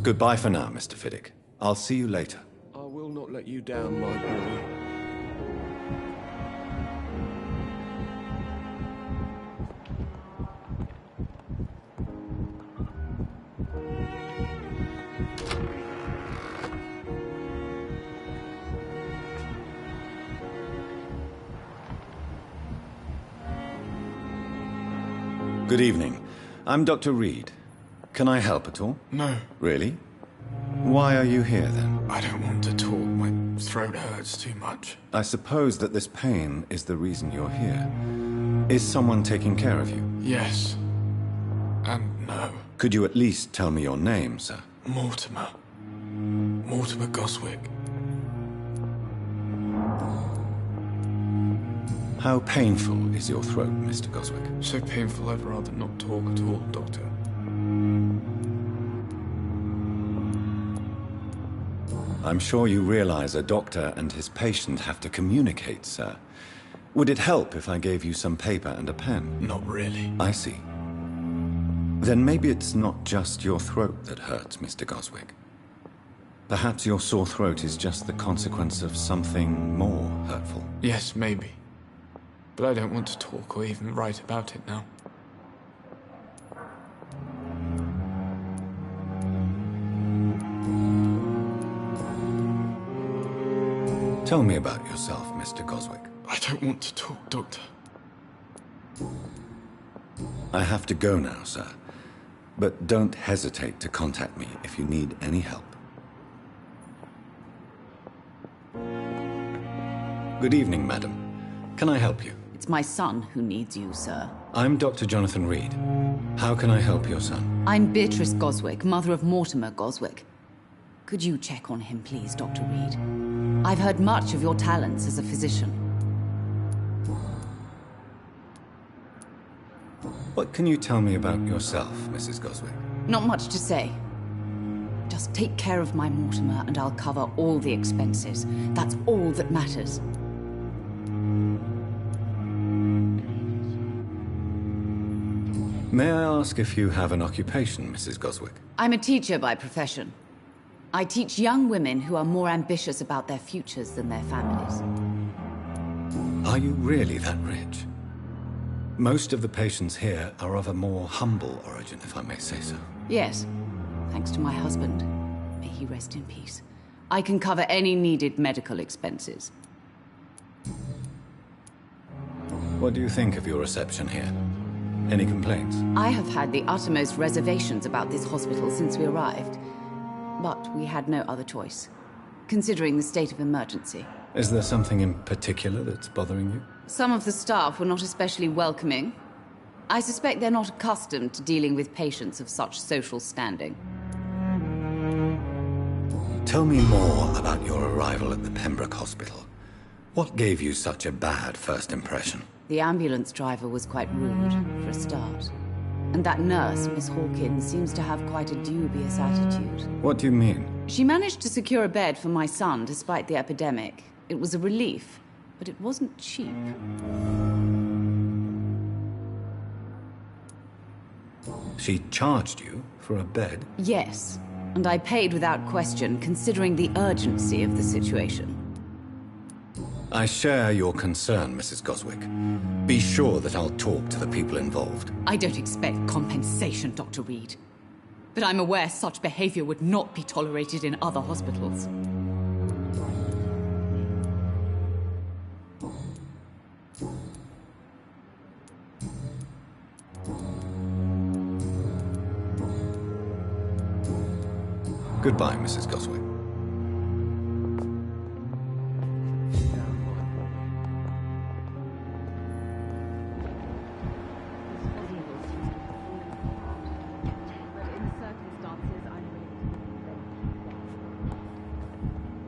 Goodbye for now, Mr. Fiddick. I'll see you later. I will not let you down, my boy. Good evening. I'm Dr. Reed. Can I help at all? No. Really? Why are you here, then? I don't want to talk. My throat hurts too much. I suppose that this pain is the reason you're here. Is someone taking care of you? Yes. And no. Could you at least tell me your name, sir? Mortimer. Mortimer Goswick. How painful is your throat, Mr. Goswick? So painful I'd rather not talk at all, Doctor. I'm sure you realize a doctor and his patient have to communicate, sir. Would it help if I gave you some paper and a pen? Not really. I see. Then maybe it's not just your throat that hurts, Mr. Goswick. Perhaps your sore throat is just the consequence of something more hurtful. Yes, maybe. But I don't want to talk or even write about it now. Tell me about yourself, Mr. Goswick. I don't want to talk, Doctor. I have to go now, sir. But don't hesitate to contact me if you need any help. Good evening, madam. Can I help you? It's my son who needs you, sir. I'm Dr. Jonathan Reed. How can I help your son? I'm Beatrice Goswick, mother of Mortimer Goswick. Could you check on him, please, Dr. Reed? I've heard much of your talents as a physician. What can you tell me about yourself, Mrs. Goswick? Not much to say. Just take care of my Mortimer and I'll cover all the expenses. That's all that matters. May I ask if you have an occupation, Mrs. Goswick? I'm a teacher by profession. I teach young women who are more ambitious about their futures than their families. Are you really that rich? Most of the patients here are of a more humble origin, if I may say so. Yes, thanks to my husband. May he rest in peace. I can cover any needed medical expenses. What do you think of your reception here? Any complaints? I have had the uttermost reservations about this hospital since we arrived. But we had no other choice, considering the state of emergency. Is there something in particular that's bothering you? Some of the staff were not especially welcoming. I suspect they're not accustomed to dealing with patients of such social standing. Tell me more about your arrival at the Pembroke Hospital. What gave you such a bad first impression? The ambulance driver was quite rude, for a start. And that nurse, Miss Hawkins, seems to have quite a dubious attitude. What do you mean? She managed to secure a bed for my son despite the epidemic. It was a relief, but it wasn't cheap. She charged you for a bed? Yes, and I paid without question, considering the urgency of the situation. I share your concern, Mrs. Goswick. Be sure that I'll talk to the people involved. I don't expect compensation, Dr. Reed. But I'm aware such behavior would not be tolerated in other hospitals. Goodbye, Mrs. Goswick.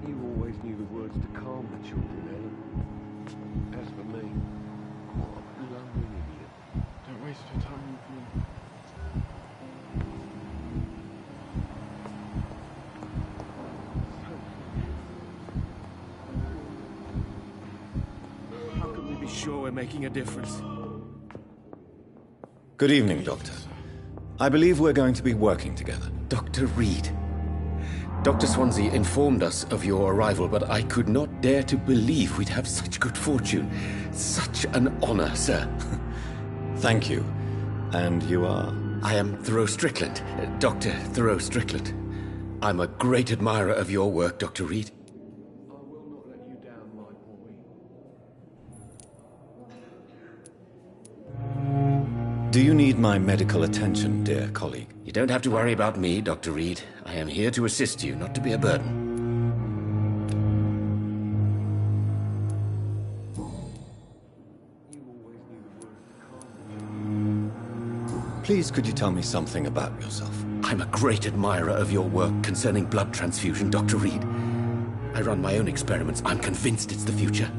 You always knew the words to calm the children, Ellen. As for me, what a blooming idiot. Don't waste your time with me. How can we be sure we're making a difference? Good evening, Doctor. I believe we're going to be working together. Dr. Reed. Dr. Swansea informed us of your arrival, but I could not dare to believe we'd have such good fortune. Such an honor, sir. Thank you. And you are? I am Thoreau Strickland, Dr. Thoreau Strickland. I'm a great admirer of your work, Dr. Reed. Do you need my medical attention, dear colleague? You don't have to worry about me, Dr. Reed. I am here to assist you, not to be a burden. Please, could you tell me something about yourself? I'm a great admirer of your work concerning blood transfusion, Dr. Reed. I run my own experiments. I'm convinced it's the future.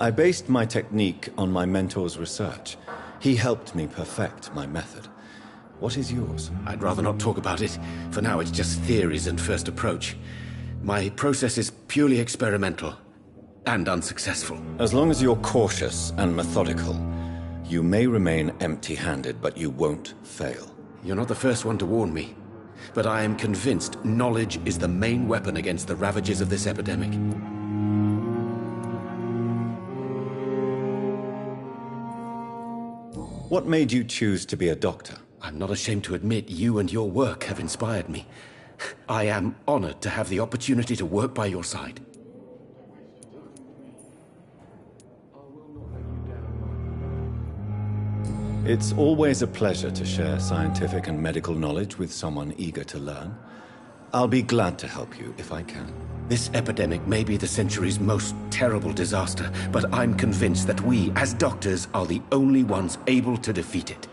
I based my technique on my mentor's research. He helped me perfect my method. What is yours? I'd rather not talk about it. For now, it's just theories and first approach. My process is purely experimental and unsuccessful. As long as you're cautious and methodical, you may remain empty-handed, but you won't fail. You're not the first one to warn me, but I am convinced knowledge is the main weapon against the ravages of this epidemic. What made you choose to be a doctor? I'm not ashamed to admit you and your work have inspired me. I am honored to have the opportunity to work by your side. It's always a pleasure to share scientific and medical knowledge with someone eager to learn. I'll be glad to help you if I can. This epidemic may be the century's most terrible disaster, but I'm convinced that we, as doctors, are the only ones able to defeat it.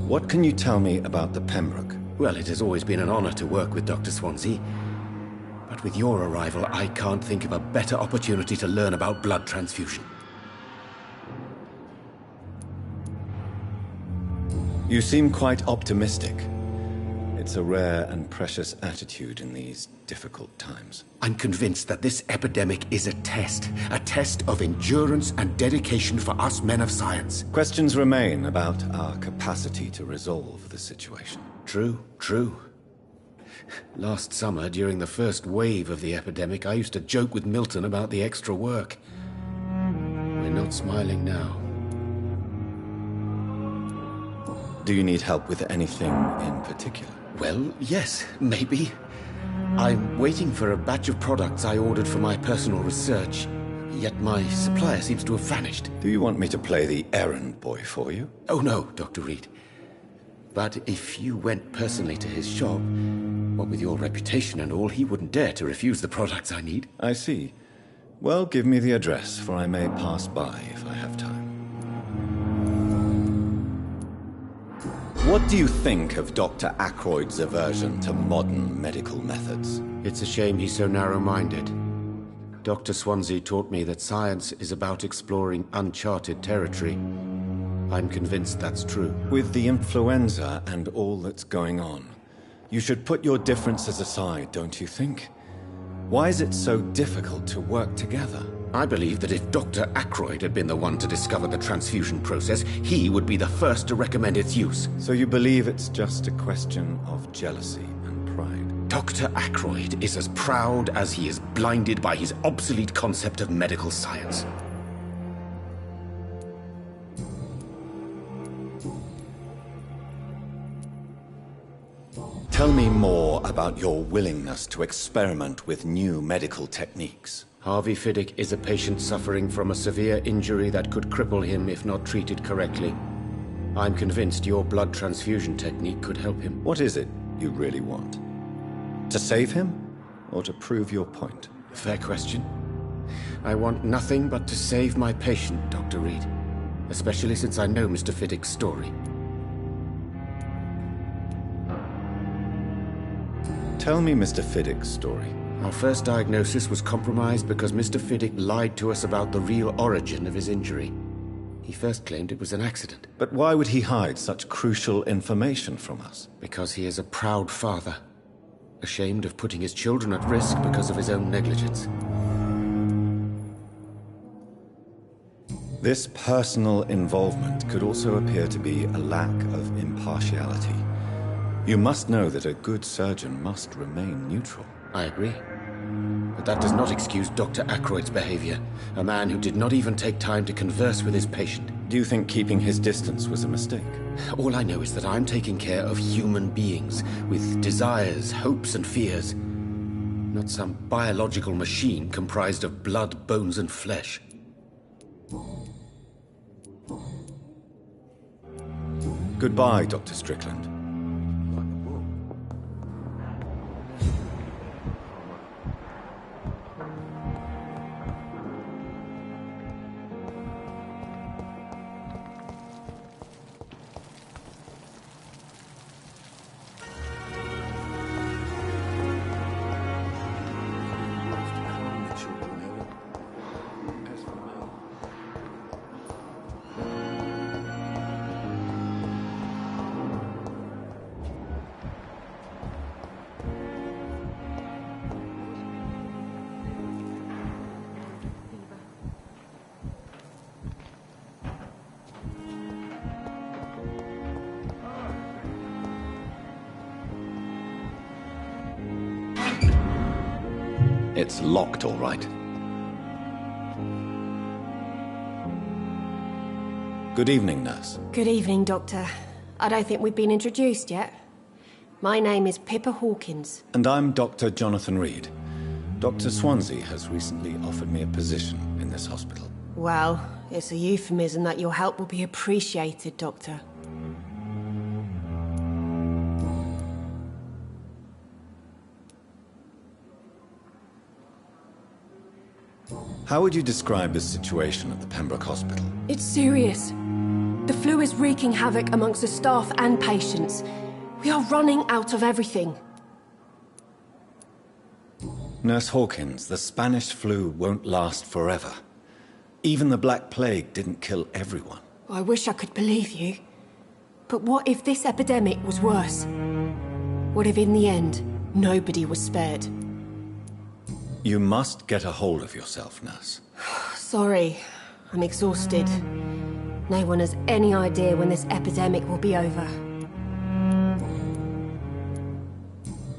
What can you tell me about the Pembroke? Well, it has always been an honor to work with Dr. Swansea. But with your arrival, I can't think of a better opportunity to learn about blood transfusion. You seem quite optimistic. It's a rare and precious attitude in these difficult times. I'm convinced that this epidemic is a test of endurance and dedication for us men of science. Questions remain about our capacity to resolve the situation. True. Last summer, during the first wave of the epidemic, I used to joke with Milton about the extra work. We're not smiling now. Do you need help with anything in particular? Well, yes, maybe. I'm waiting for a batch of products I ordered for my personal research, yet my supplier seems to have vanished. Do you want me to play the errand boy for you? Oh no, Dr. Reed. But if you went personally to his shop, what with your reputation and all, he wouldn't dare to refuse the products I need. I see. Well, give me the address, for I may pass by if I have time. What do you think of Dr. Ackroyd's aversion to modern medical methods? It's a shame he's so narrow-minded. Dr. Swansea taught me that science is about exploring uncharted territory. I'm convinced that's true. With the influenza and all that's going on, you should put your differences aside, don't you think? Why is it so difficult to work together? I believe that if Dr. Ackroyd had been the one to discover the transfusion process, he would be the first to recommend its use. So you believe it's just a question of jealousy and pride? Dr. Ackroyd is as proud as he is blinded by his obsolete concept of medical science. Tell me more about your willingness to experiment with new medical techniques. Harvey Fiddick is a patient suffering from a severe injury that could cripple him if not treated correctly. I'm convinced your blood transfusion technique could help him. What is it you really want? To save him, or to prove your point? Fair question. I want nothing but to save my patient, Dr. Reed. Especially since I know Mr. Fiddick's story. Tell me Mr. Fiddick's story. Our first diagnosis was compromised because Mr. Fiddick lied to us about the real origin of his injury. He first claimed it was an accident. But why would he hide such crucial information from us? Because he is a proud father, ashamed of putting his children at risk because of his own negligence. This personal involvement could also appear to be a lack of impartiality. You must know that a good surgeon must remain neutral. I agree. But that does not excuse Dr. Aykroyd's behavior. A man who did not even take time to converse with his patient. Do you think keeping his distance was a mistake? All I know is that I'm taking care of human beings with desires, hopes, and fears. Not some biological machine comprised of blood, bones, and flesh. Goodbye, Dr. Strickland. It's locked, all right. Good evening, nurse. Good evening, Doctor. I don't think we've been introduced yet. My name is Pippa Hawkins. And I'm Dr. Jonathan Reed. Dr. Swansea has recently offered me a position in this hospital. Well, it's a euphemism that your help will be appreciated, Doctor. How would you describe the situation at the Pembroke Hospital? It's serious. The flu is wreaking havoc amongst the staff and patients. We are running out of everything. Nurse Hawkins, the Spanish flu won't last forever. Even the Black Plague didn't kill everyone. I wish I could believe you. But what if this epidemic was worse? What if in the end, nobody was spared? You must get a hold of yourself, nurse. Sorry, I'm exhausted. No one has any idea when this epidemic will be over.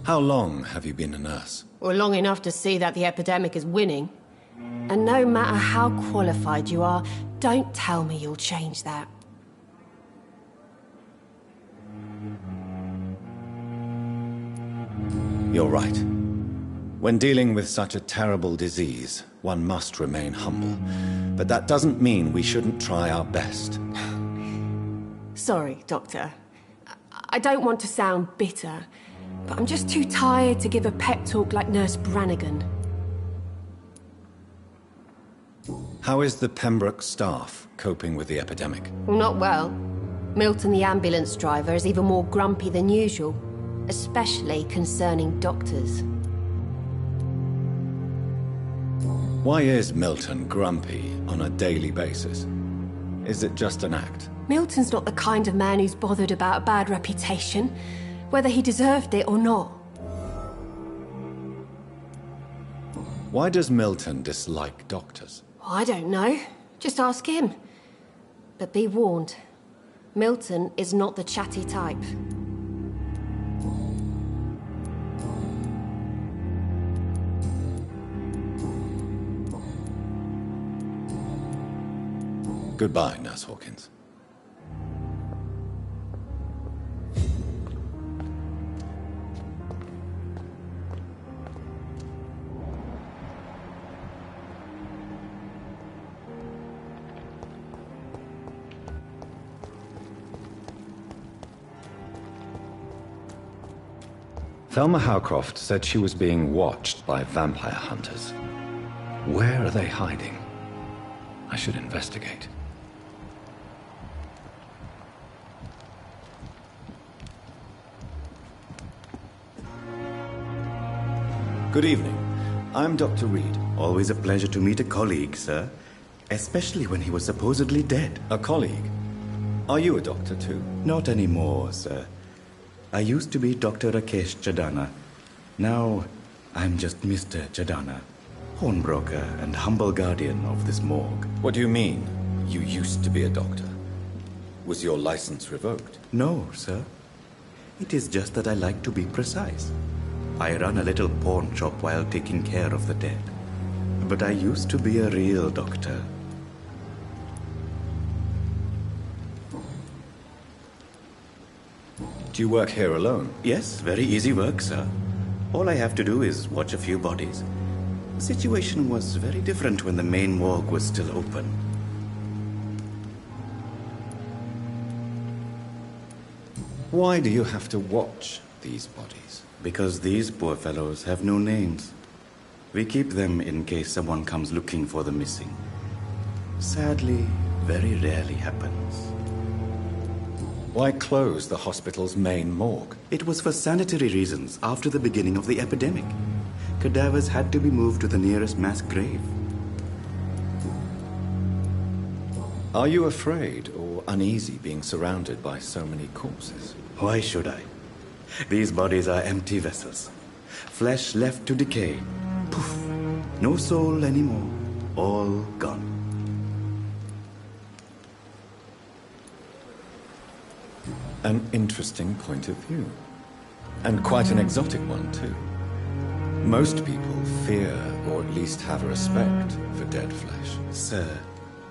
How long have you been a nurse? Well, long enough to see that the epidemic is winning. And no matter how qualified you are, don't tell me you'll change that. You're right. When dealing with such a terrible disease, one must remain humble. But that doesn't mean we shouldn't try our best. Sorry, Doctor. I don't want to sound bitter, but I'm just too tired to give a pep talk like Nurse Brannigan. How is the Pembroke staff coping with the epidemic? Well, not well. Milton, the ambulance driver, is even more grumpy than usual, especially concerning doctors. Why is Milton grumpy on a daily basis? Is it just an act? Milton's not the kind of man who's bothered about a bad reputation, whether he deserved it or not. Why does Milton dislike doctors? I don't know. Just ask him. But be warned, Milton is not the chatty type. Goodbye, Nurse Hawkins. Thelma Howcroft said she was being watched by vampire hunters. Where are they hiding? I should investigate. Good evening. I'm Dr. Reed. Always a pleasure to meet a colleague, sir. Especially when he was supposedly dead. A colleague? Are you a doctor too? Not anymore, sir. I used to be Dr. Rakesh Chadana. Now, I'm just Mr. Chadana, pawnbroker and humble guardian of this morgue. What do you mean, you used to be a doctor? Was your license revoked? No, sir. It is just that I like to be precise. I run a little pawn shop while taking care of the dead. But I used to be a real doctor. Do you work here alone? Yes, very easy work, sir. All I have to do is watch a few bodies. The situation was very different when the main morgue was still open. Why do you have to watch these bodies? Because these poor fellows have no names. We keep them in case someone comes looking for the missing. Sadly, very rarely happens. Why close the hospital's main morgue? It was for sanitary reasons after the beginning of the epidemic. Cadavers had to be moved to the nearest mass grave. Are you afraid or uneasy being surrounded by so many corpses? Why should I? These bodies are empty vessels. Flesh left to decay. Poof. No soul anymore. All gone. An interesting point of view. And quite an exotic one, too. Most people fear, or at least have a respect, for dead flesh. Sir,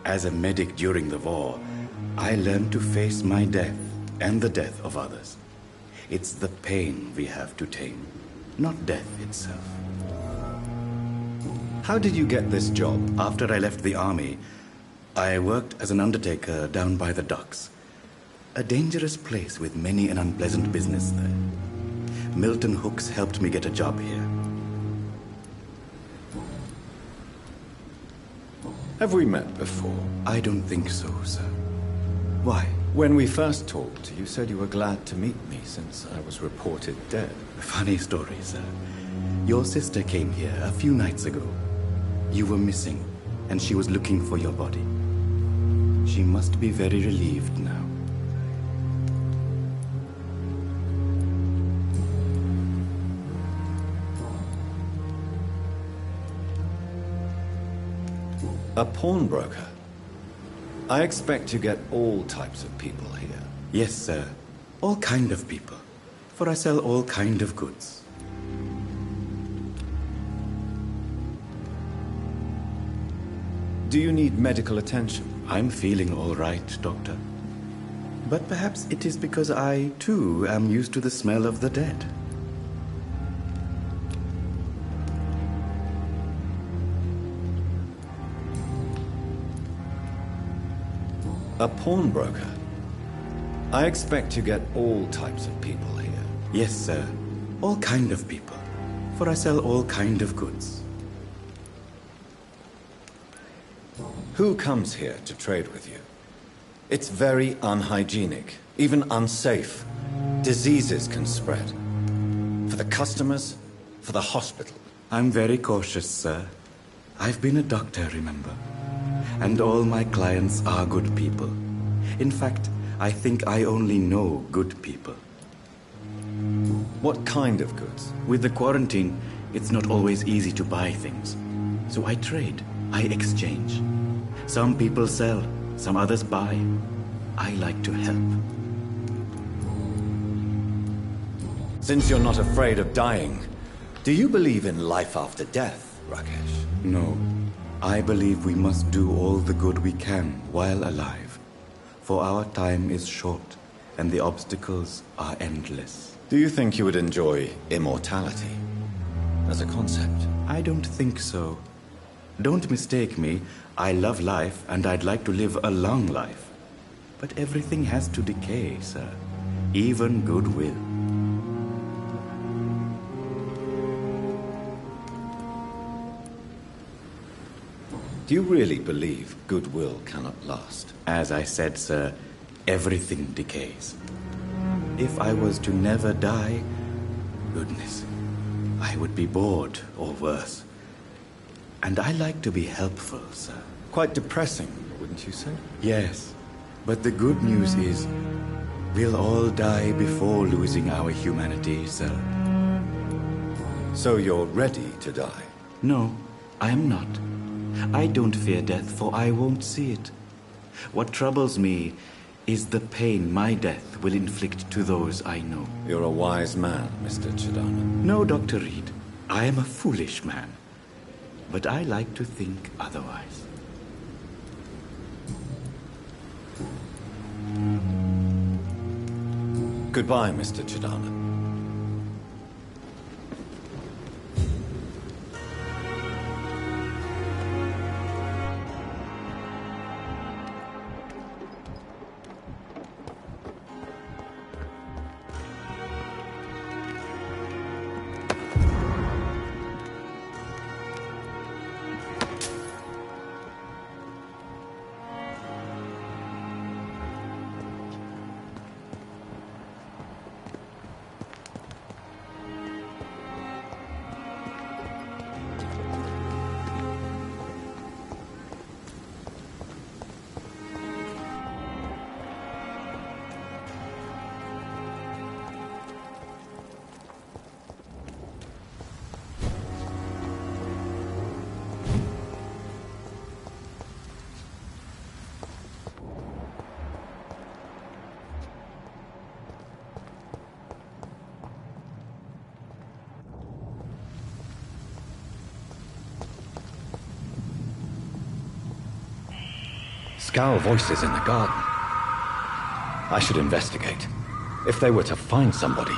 as a medic during the war, I learned to face my death and the death of others. It's the pain we have to tame, not death itself. How did you get this job? After I left the army, I worked as an undertaker down by the docks. A dangerous place with many an unpleasant business there. Milton Hooks helped me get a job here. Have we met before? I don't think so, sir. Why? When we first talked, you said you were glad to meet me since I was reported dead. Funny story, sir. Your sister came here a few nights ago. You were missing, and she was looking for your body. She must be very relieved now. A pawnbroker? I expect you get all types of people here. Yes, sir. All kind of people. For I sell all kind of goods. Do you need medical attention? I'm feeling all right, Doctor. But perhaps it is because I, too, am used to the smell of the dead. A pawnbroker? I expect you get all types of people here. Yes, sir. All kind of people. For I sell all kind of goods. Who comes here to trade with you? It's very unhygienic, even unsafe. Diseases can spread. For the customers, for the hospital. I'm very cautious, sir. I've been a doctor, remember? And all my clients are good people. In fact, I think I only know good people. What kind of goods? With the quarantine, it's not always easy to buy things. So I trade, I exchange. Some people sell, some others buy. I like to help. Since you're not afraid of dying, do you believe in life after death, Rakesh? No. I believe we must do all the good we can while alive. For our time is short, and the obstacles are endless. Do you think you would enjoy immortality as a concept? I don't think so. Don't mistake me. I love life, and I'd like to live a long life. But everything has to decay, sir. Even goodwill. Do you really believe goodwill cannot last? As I said, sir, everything decays. If I was to never die, goodness, I would be bored or worse. And I like to be helpful, sir. Quite depressing, wouldn't you say? Yes, but the good news is we'll all die before losing our humanity, sir. So you're ready to die? No, I am not. I don't fear death, for I won't see it. What troubles me is the pain my death will inflict to those I know. You're a wise man, Mr. Chidana. No, Dr. Reed. I am a foolish man. But I like to think otherwise. Goodbye, Mr. Chidana. Scowl voices in the garden. I should investigate. If they were to find somebody.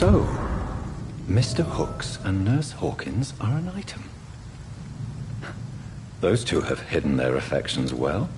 So, Mr. Hooks and Nurse Hawkins are an item. Those two have hidden their affections well.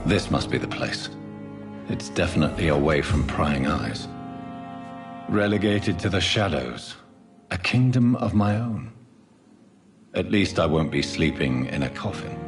This must be the place. It's definitely away from prying eyes. Relegated to the shadows. A kingdom of my own. At least I won't be sleeping in a coffin.